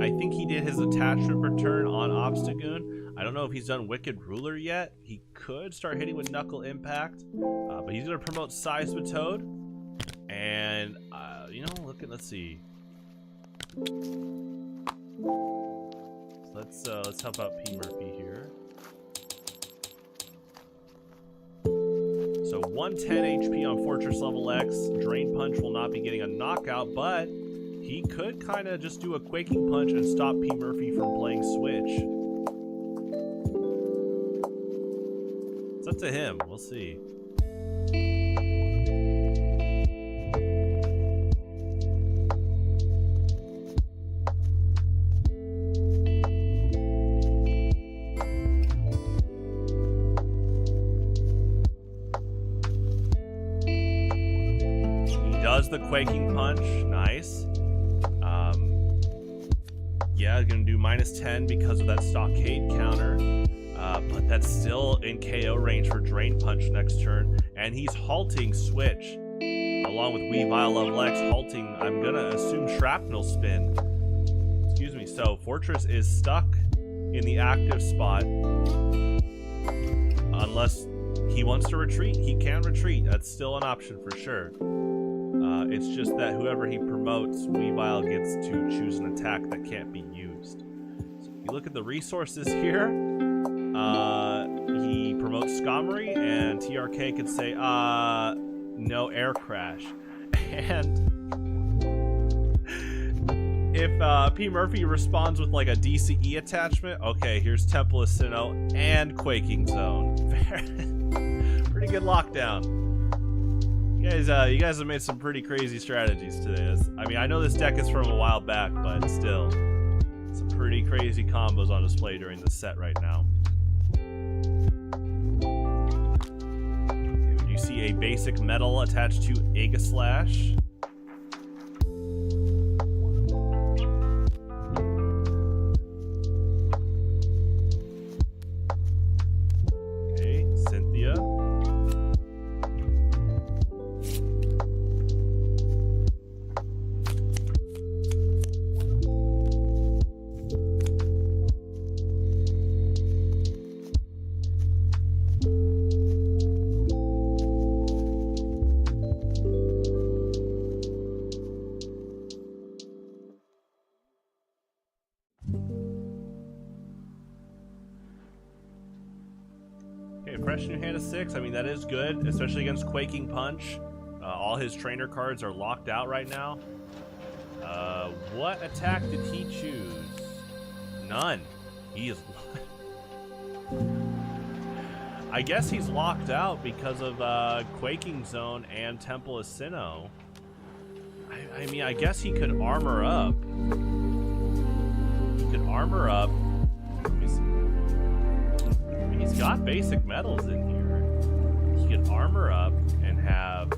I think he did his attachment return on Obstagoon. I don't know if he's done Wicked Ruler yet. He could start hitting with Knuckle Impact. But he's going to promote Seismitoad. And, let's see. Let's help out P. Murphy here. So 110 HP on Fortress level X. Drain Punch will not be getting a knockout, but he could kind of just do a Quaking Punch and stop P. Murphy from playing Switch. It's up to him. We'll see. Does the Quaking Punch. Nice. Yeah, gonna do -10 because of that Stockade counter. But that's still in KO range for Drain Punch next turn. And he's halting Switch. Along with Weavile level X halting, I'm gonna assume Shrapnel Spin. So Fortress is stuck in the active spot. Unless he wants to retreat, he can retreat. That's still an option for sure. It's just that whoever he promotes, Weavile gets to choose an attack that can't be used. So if you look at the resources here, he promotes Skarmory, and TRK could say, no air crash. And if P. Murphy responds with like a DCE attachment, okay, here's Temple of Sinnoh and Quaking Zone. Pretty good lockdown. You guys have made some pretty crazy strategies today. I mean, I know this deck is from a while back, but still, some pretty crazy combos on display during the set right now. Okay, you see a basic metal attached to Aegislash. Okay, Cynthia. Fresh new hand of 6. I mean, that is good, especially against Quaking Punch. All his trainer cards are locked out right now. What attack did he choose? None. He is... I guess he's locked out because of Quaking Zone and Temple of Sinnoh. I mean, I guess he could armor up. He could armor up. He's got basic metals in here. He can armor up and have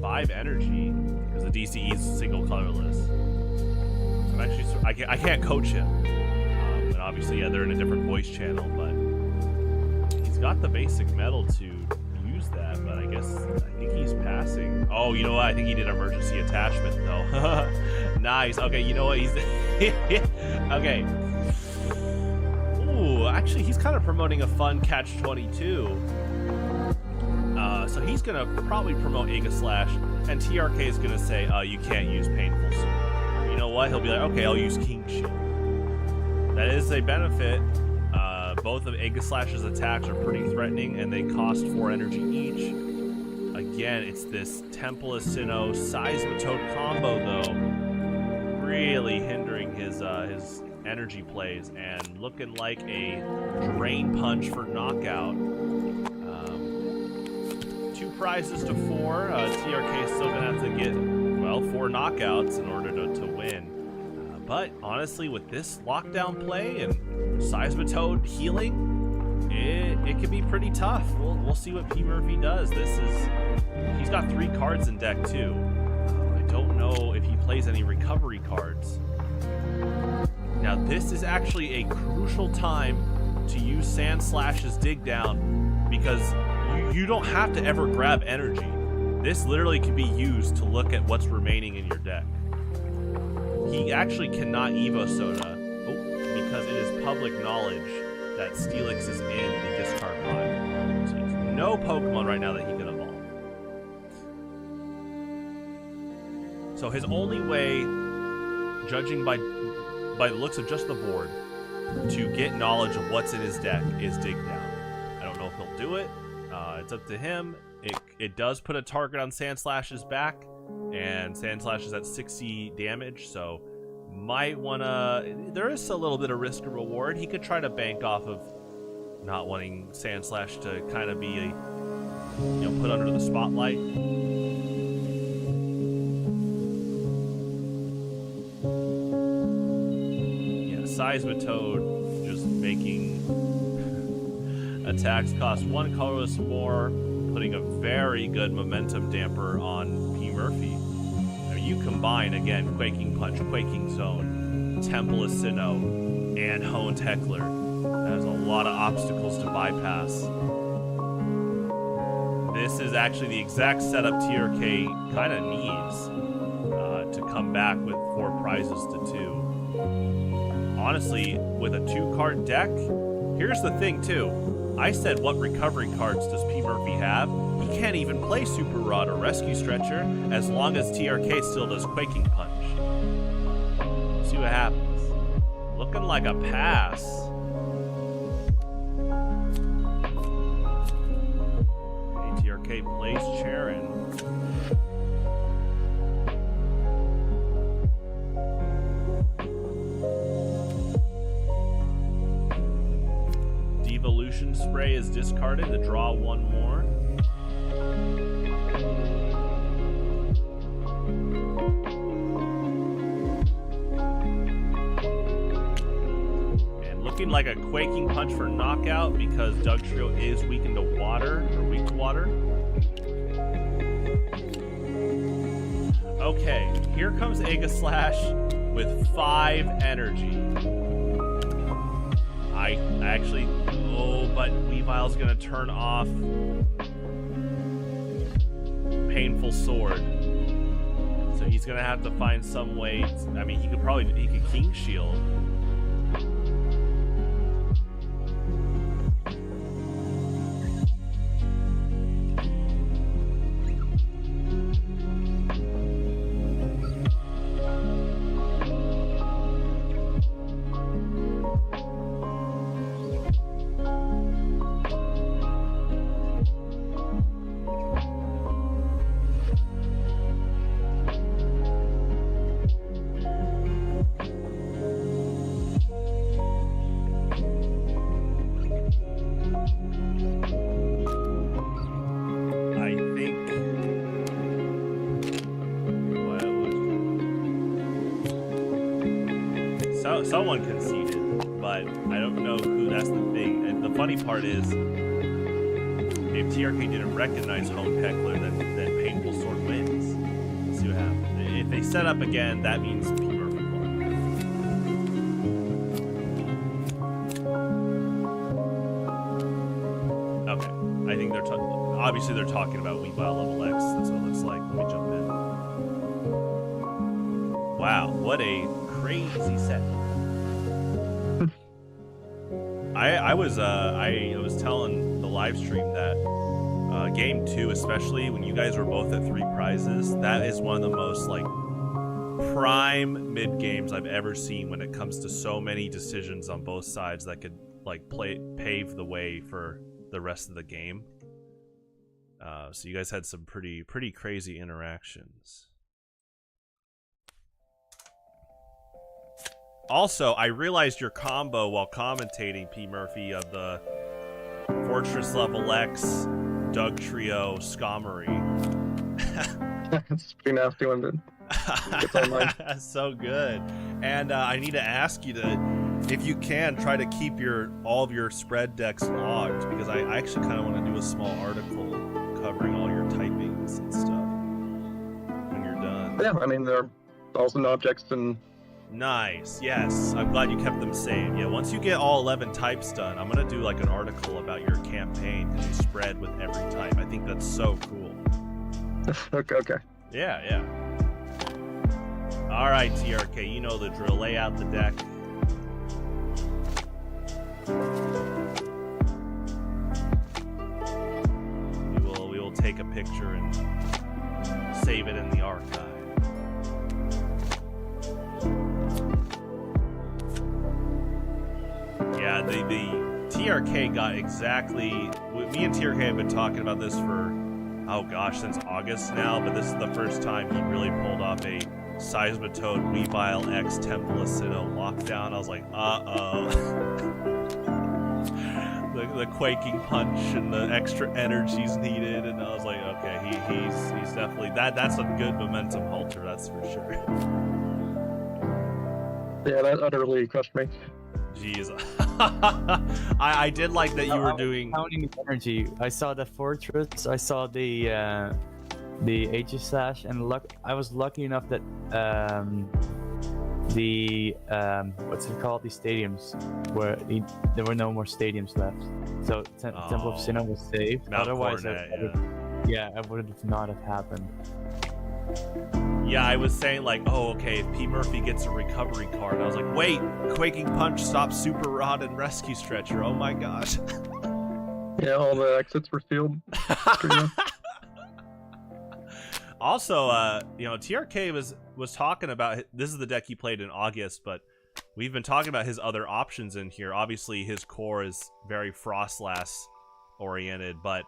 5 energy because the DCE is single colorless. I'm actually, I can't coach him. And obviously, yeah, they're in a different voice channel, but he's got the basic metal to use that. But I think he's passing. Oh, you know what? I think he did emergency attachment though. Nice. Okay, you know what? He's okay. Ooh, actually, he's kind of promoting a fun catch-22. So he's going to probably promote Aegislash, and TRK is going to say, you can't use Painful Sword. You know what? He'll be like, okay, I'll use King Shield. That is a benefit. Both of Aegislash's attacks are pretty threatening, and they cost 4 energy each. Again, it's this Temple of Sinnoh Seismitoad combo, though, really hindering his energy plays and looking like a Drain Punch for knockout. 2 prizes to 4. TRK is still gonna have to get, well, 4 knockouts in order to win. But honestly, with this lockdown play and Seismitoad healing, it could be pretty tough. We'll see what P. Murphy does. He's got 3 cards in deck too. I don't know if he plays any recovery cards. Now this is actually a crucial time to use Sandslash's Dig Down because you don't have to ever grab energy. This literally can be used to look at what's remaining in your deck. He actually cannot Evo Soda because it is public knowledge that Steelix is in the discard pile. So there's no Pokemon right now that he can evolve. So his only way, judging by the looks of just the board, to get knowledge of what's in his deck is Dig Down. I don't know if he'll do it. It's up to him. It does put a target on Sandslash's back, and Sandslash is at 60 damage, so might wanna... There is a little bit of risk and reward. He could try to bank off of not wanting Sandslash to kind of be put under the spotlight. Seismitoad just making attacks cost 1 colorless more, putting a very good momentum damper on P. Murphy. Now you combine, again, Quaking Punch, Quaking Zone, Temple of Sinnoh, and Honed Heckler. That is a lot of obstacles to bypass. This is actually the exact setup TRK kind of needs to come back with 4 prizes to 2. honestly, with a 2-card deck, here's the thing too. I said, what recovery cards does P. Murphy have? He can't even play Super Rod or Rescue Stretcher as long as TRK still does Quaking Punch. See what happens. Looking like a pass. TRK plays Charon. Devolution Spray is discarded to draw one more. And looking like a Quaking Punch for knockout because Doug Trio is weakened to water, or weak to water. Okay, here comes Aegislash with 5 energy. I actually, but Weavile's gonna turn off Painful Sword. So he's gonna have to find some way. I mean, he could King Shield. Someone conceded, but I don't know who. That's the thing. And the funny part is, if TRK didn't recognize Home Heckler, then Painful Sword wins. Let's see what happens. If they set up again, that means P. Murphy won. Okay, I think obviously they're talking about Weavile level X. That's what it looks like. Let me jump in. Wow, what a crazy set. I was telling the live stream that game 2, especially when you guys were both at 3 prizes, that is one of the most like prime mid games I've ever seen when it comes to so many decisions on both sides that could like pave the way for the rest of the game. So you guys had some pretty crazy interactions. Also, I realized your combo while commentating, P. Murphy, of the Fortress level X, Doug Trio, Skammery. It's pretty nasty one, dude. It's online. So good. And I need to ask you to, if you can, try to keep all of your spread decks logged, because I actually kind of want to do a small article covering all your typings and stuff when you're done. Yeah, I mean, there are also objects and... Nice. Yes. I'm glad you kept them saved. Yeah, once you get all 11 types done, I'm going to do like an article about your campaign because you spread with every type. I think that's so cool. Okay. Yeah. All right, TRK, you know the drill. Lay out the deck. We will take a picture and save it in the archive. Yeah, the TRK got exactly... Me and TRK have been talking about this for, oh gosh, since August now, but this is the first time he really pulled off a Seismitoad Weavile X Temple Acido lockdown. I was like, uh-oh. the Quaking Punch and the extra energies needed, and I was like, okay, he's definitely... That's a good momentum halter, that's for sure. Yeah, that utterly crushed me. Jeez. I did like that you were doing... Counting energy. I saw the Fortress, I saw the Aegislash, and I was lucky enough that what's it called? The stadiums, where there were no more stadiums left. So Temple of Sinnoh was saved. Mount Otherwise, Coronet, I would not have happened. Yeah, I was saying like, oh, okay, if P. Murphy gets a recovery card, I was like, wait, Quaking Punch stops Super Rod and Rescue Stretcher. Oh my gosh. Yeah, all the exits were sealed. Also, TRK was talking about, this is the deck he played in August, but we've been talking about his other options in here. Obviously, his core is very Frostlass oriented, but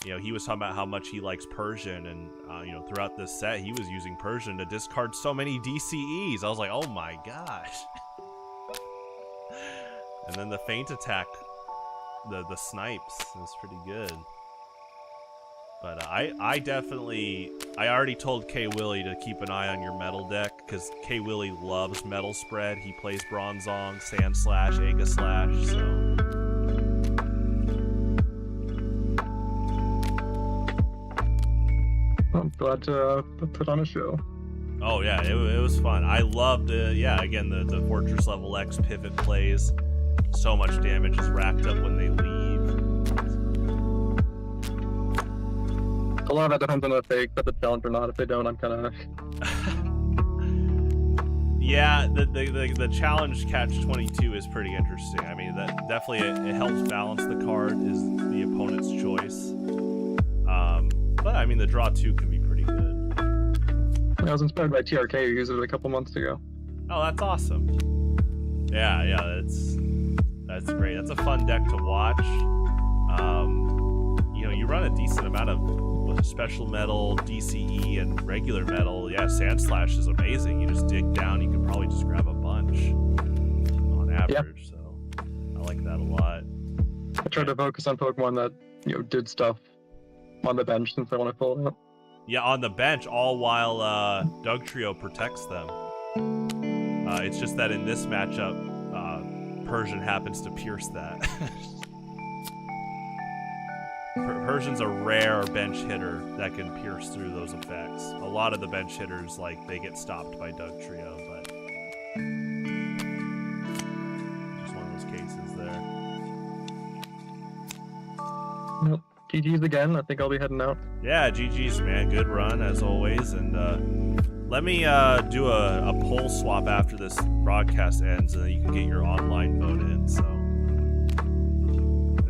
he was talking about how much he likes Persian, and throughout this set, he was using Persian to discard so many DCEs. I was like, oh my gosh. And then the feint attack, the snipes is pretty good. But I already told K. Willie to keep an eye on your metal deck, because K. Willie loves metal spread. He plays Bronzong, Sand Slash, Ega Slash, so. I'm glad to put on a show. Oh yeah, it was fun. I loved again the Fortress level X pivot plays. So much damage is racked up when they leave. A lot of that depends on if they accept the challenge or not. If they don't, I'm kind of. Yeah, the challenge catch 22 is pretty interesting. I mean, that definitely it helps balance the card is the opponent's choice. But I mean, the draw 2 can be pretty good. I was inspired by TRK, who used it a couple months ago. Oh, that's awesome. Yeah, that's great. That's a fun deck to watch. You run a decent amount of special metal, DCE, and regular metal. Yeah, Sand Slash is amazing. You just dig down, you can probably just grab a bunch on average. So I like that a lot. I tried to focus on Pokemon that did stuff on the bench since I want to pull it out. Yeah, on the bench, all while Dugtrio protects them. It's just that in this matchup, Persian happens to pierce that. Persian's a rare bench hitter that can pierce through those effects. A lot of the bench hitters, they get stopped by Dugtrio, but just one of those cases there. Nope. GG's again. I think I'll be heading out. Yeah, GG's, man. Good run, as always. And let me do a poll swap after this broadcast ends, and then you can get your online vote in. So I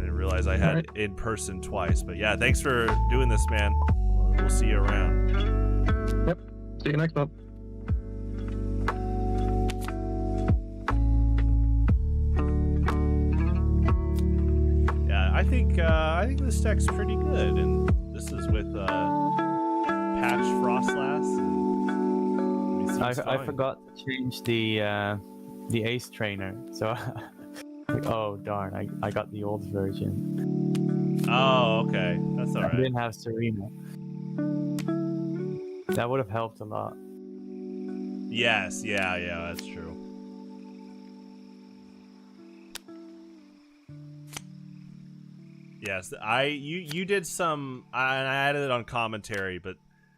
didn't realize I had in person twice. But yeah, thanks for doing this, man. We'll see you around. Yep. See you next month. I think this deck's pretty good, and this is with Patch Frostlass. And I forgot to change the Ace Trainer, so oh darn, I got the old version. Oh, okay, that's alright. I didn't have Serena. That would have helped a lot. Yes, yeah, that's true. Yes, you did some, I added it on commentary, but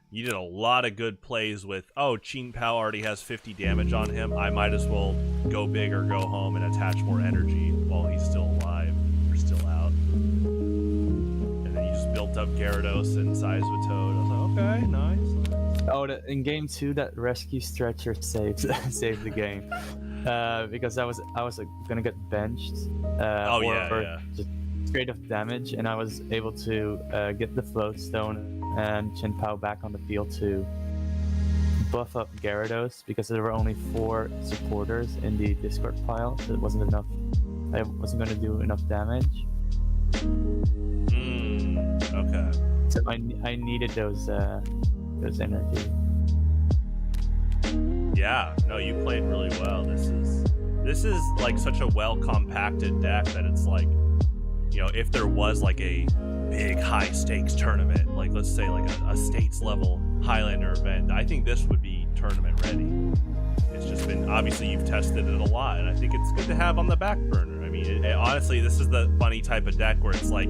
you did a lot of good plays with, Chin Pao already has 50 damage on him, I might as well go big or go home and attach more energy while he's still alive, or still out. And then you just built up Gyarados and Seismitoad. I was like, okay, nice. Oh, in game 2, that Rescue Stretcher saved the game. Because I was gonna get benched. Just straight up damage, and I was able to get the Float Stone and Chin Pao back on the field to buff up Gyarados, because there were only 4 supporters in the discard pile, so it wasn't enough. I wasn't going to do enough damage. Okay. So I needed those energy. Yeah, no, you played really well. This is like such a well compacted deck that it's like, if there was like a big high stakes tournament, like let's say like a states level Highlander event, I think this would be tournament ready. It's just been, obviously you've tested it a lot, and I think it's good to have on the back burner. I mean, honestly, this is the funny type of deck where it's like,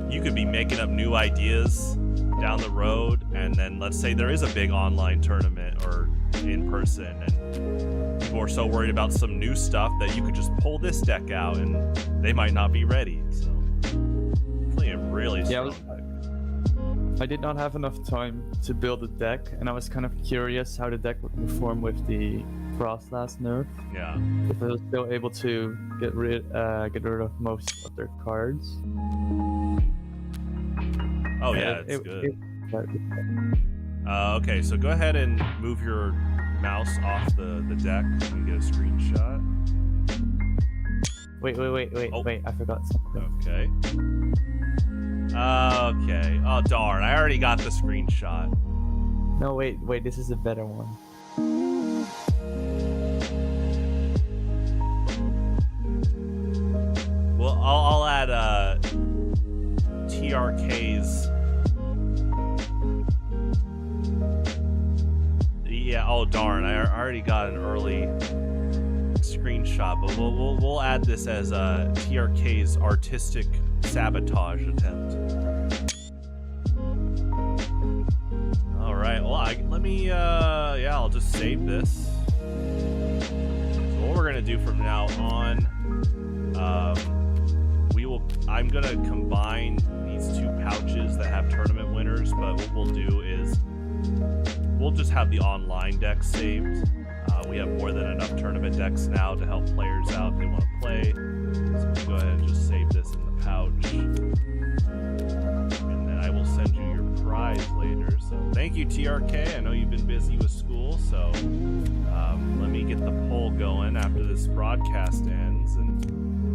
you could be making up new ideas down the road, and then let's say there is a big online tournament or in person, and people are so worried about some new stuff that you could just pull this deck out and they might not be ready. So, really strong deck. I did not have enough time to build a deck, and I was kind of curious how the deck would perform with the Frostlass nerf. Yeah. If I was still able to get rid of most of their cards. Oh yeah, it's good. Okay, so go ahead and move your mouse off the deck and get a screenshot. Wait, I forgot something. Okay. Okay. Oh, darn. I already got the screenshot. No, wait, this is a better one. Well, I'll add TRK's. Yeah. Oh, darn. I already got an early screenshot, but we'll add this as TRK's artistic sabotage attempt. All right. Well, let me. Yeah, I'll just save this. So what we're gonna do from now on, I'm gonna combine these two pouches that have tournament winners, but what we'll do is we'll just have the online decks saved. We have more than enough tournament decks now to help players out if they want to play. So we'll go ahead and just save this in the pouch. And then I will send you your prize later. So thank you, TRK. I know you've been busy with school, so let me get the poll going after this broadcast ends. And,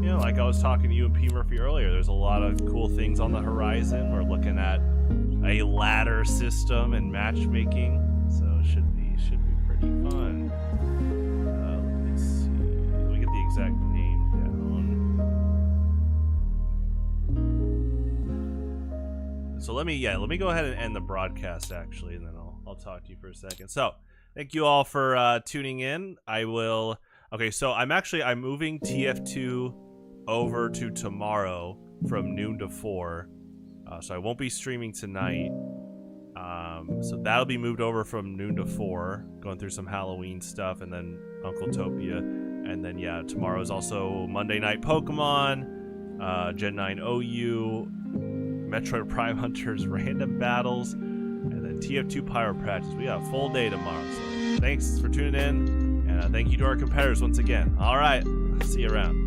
you know, like I was talking to you and P. Murphy earlier, there's a lot of cool things on the horizon. We're looking at a ladder system and matchmaking, so it should be pretty fun. Let's see. Let me get the exact name down. So let me go ahead and end the broadcast actually, and then I'll talk to you for a second. So thank you all for tuning in. Okay, so I'm moving TF2 over to tomorrow from noon to 4. So I won't be streaming tonight. So that'll be moved over from noon to 4, going through some Halloween stuff, and then Uncle Topia. And then, yeah, tomorrow is also Monday Night Pokemon, Gen 9 OU, Metroid Prime Hunters Random Battles, and then TF2 Pyro Practice. We got a full day tomorrow. So thanks for tuning in, and thank you to our competitors once again. All right, see you around.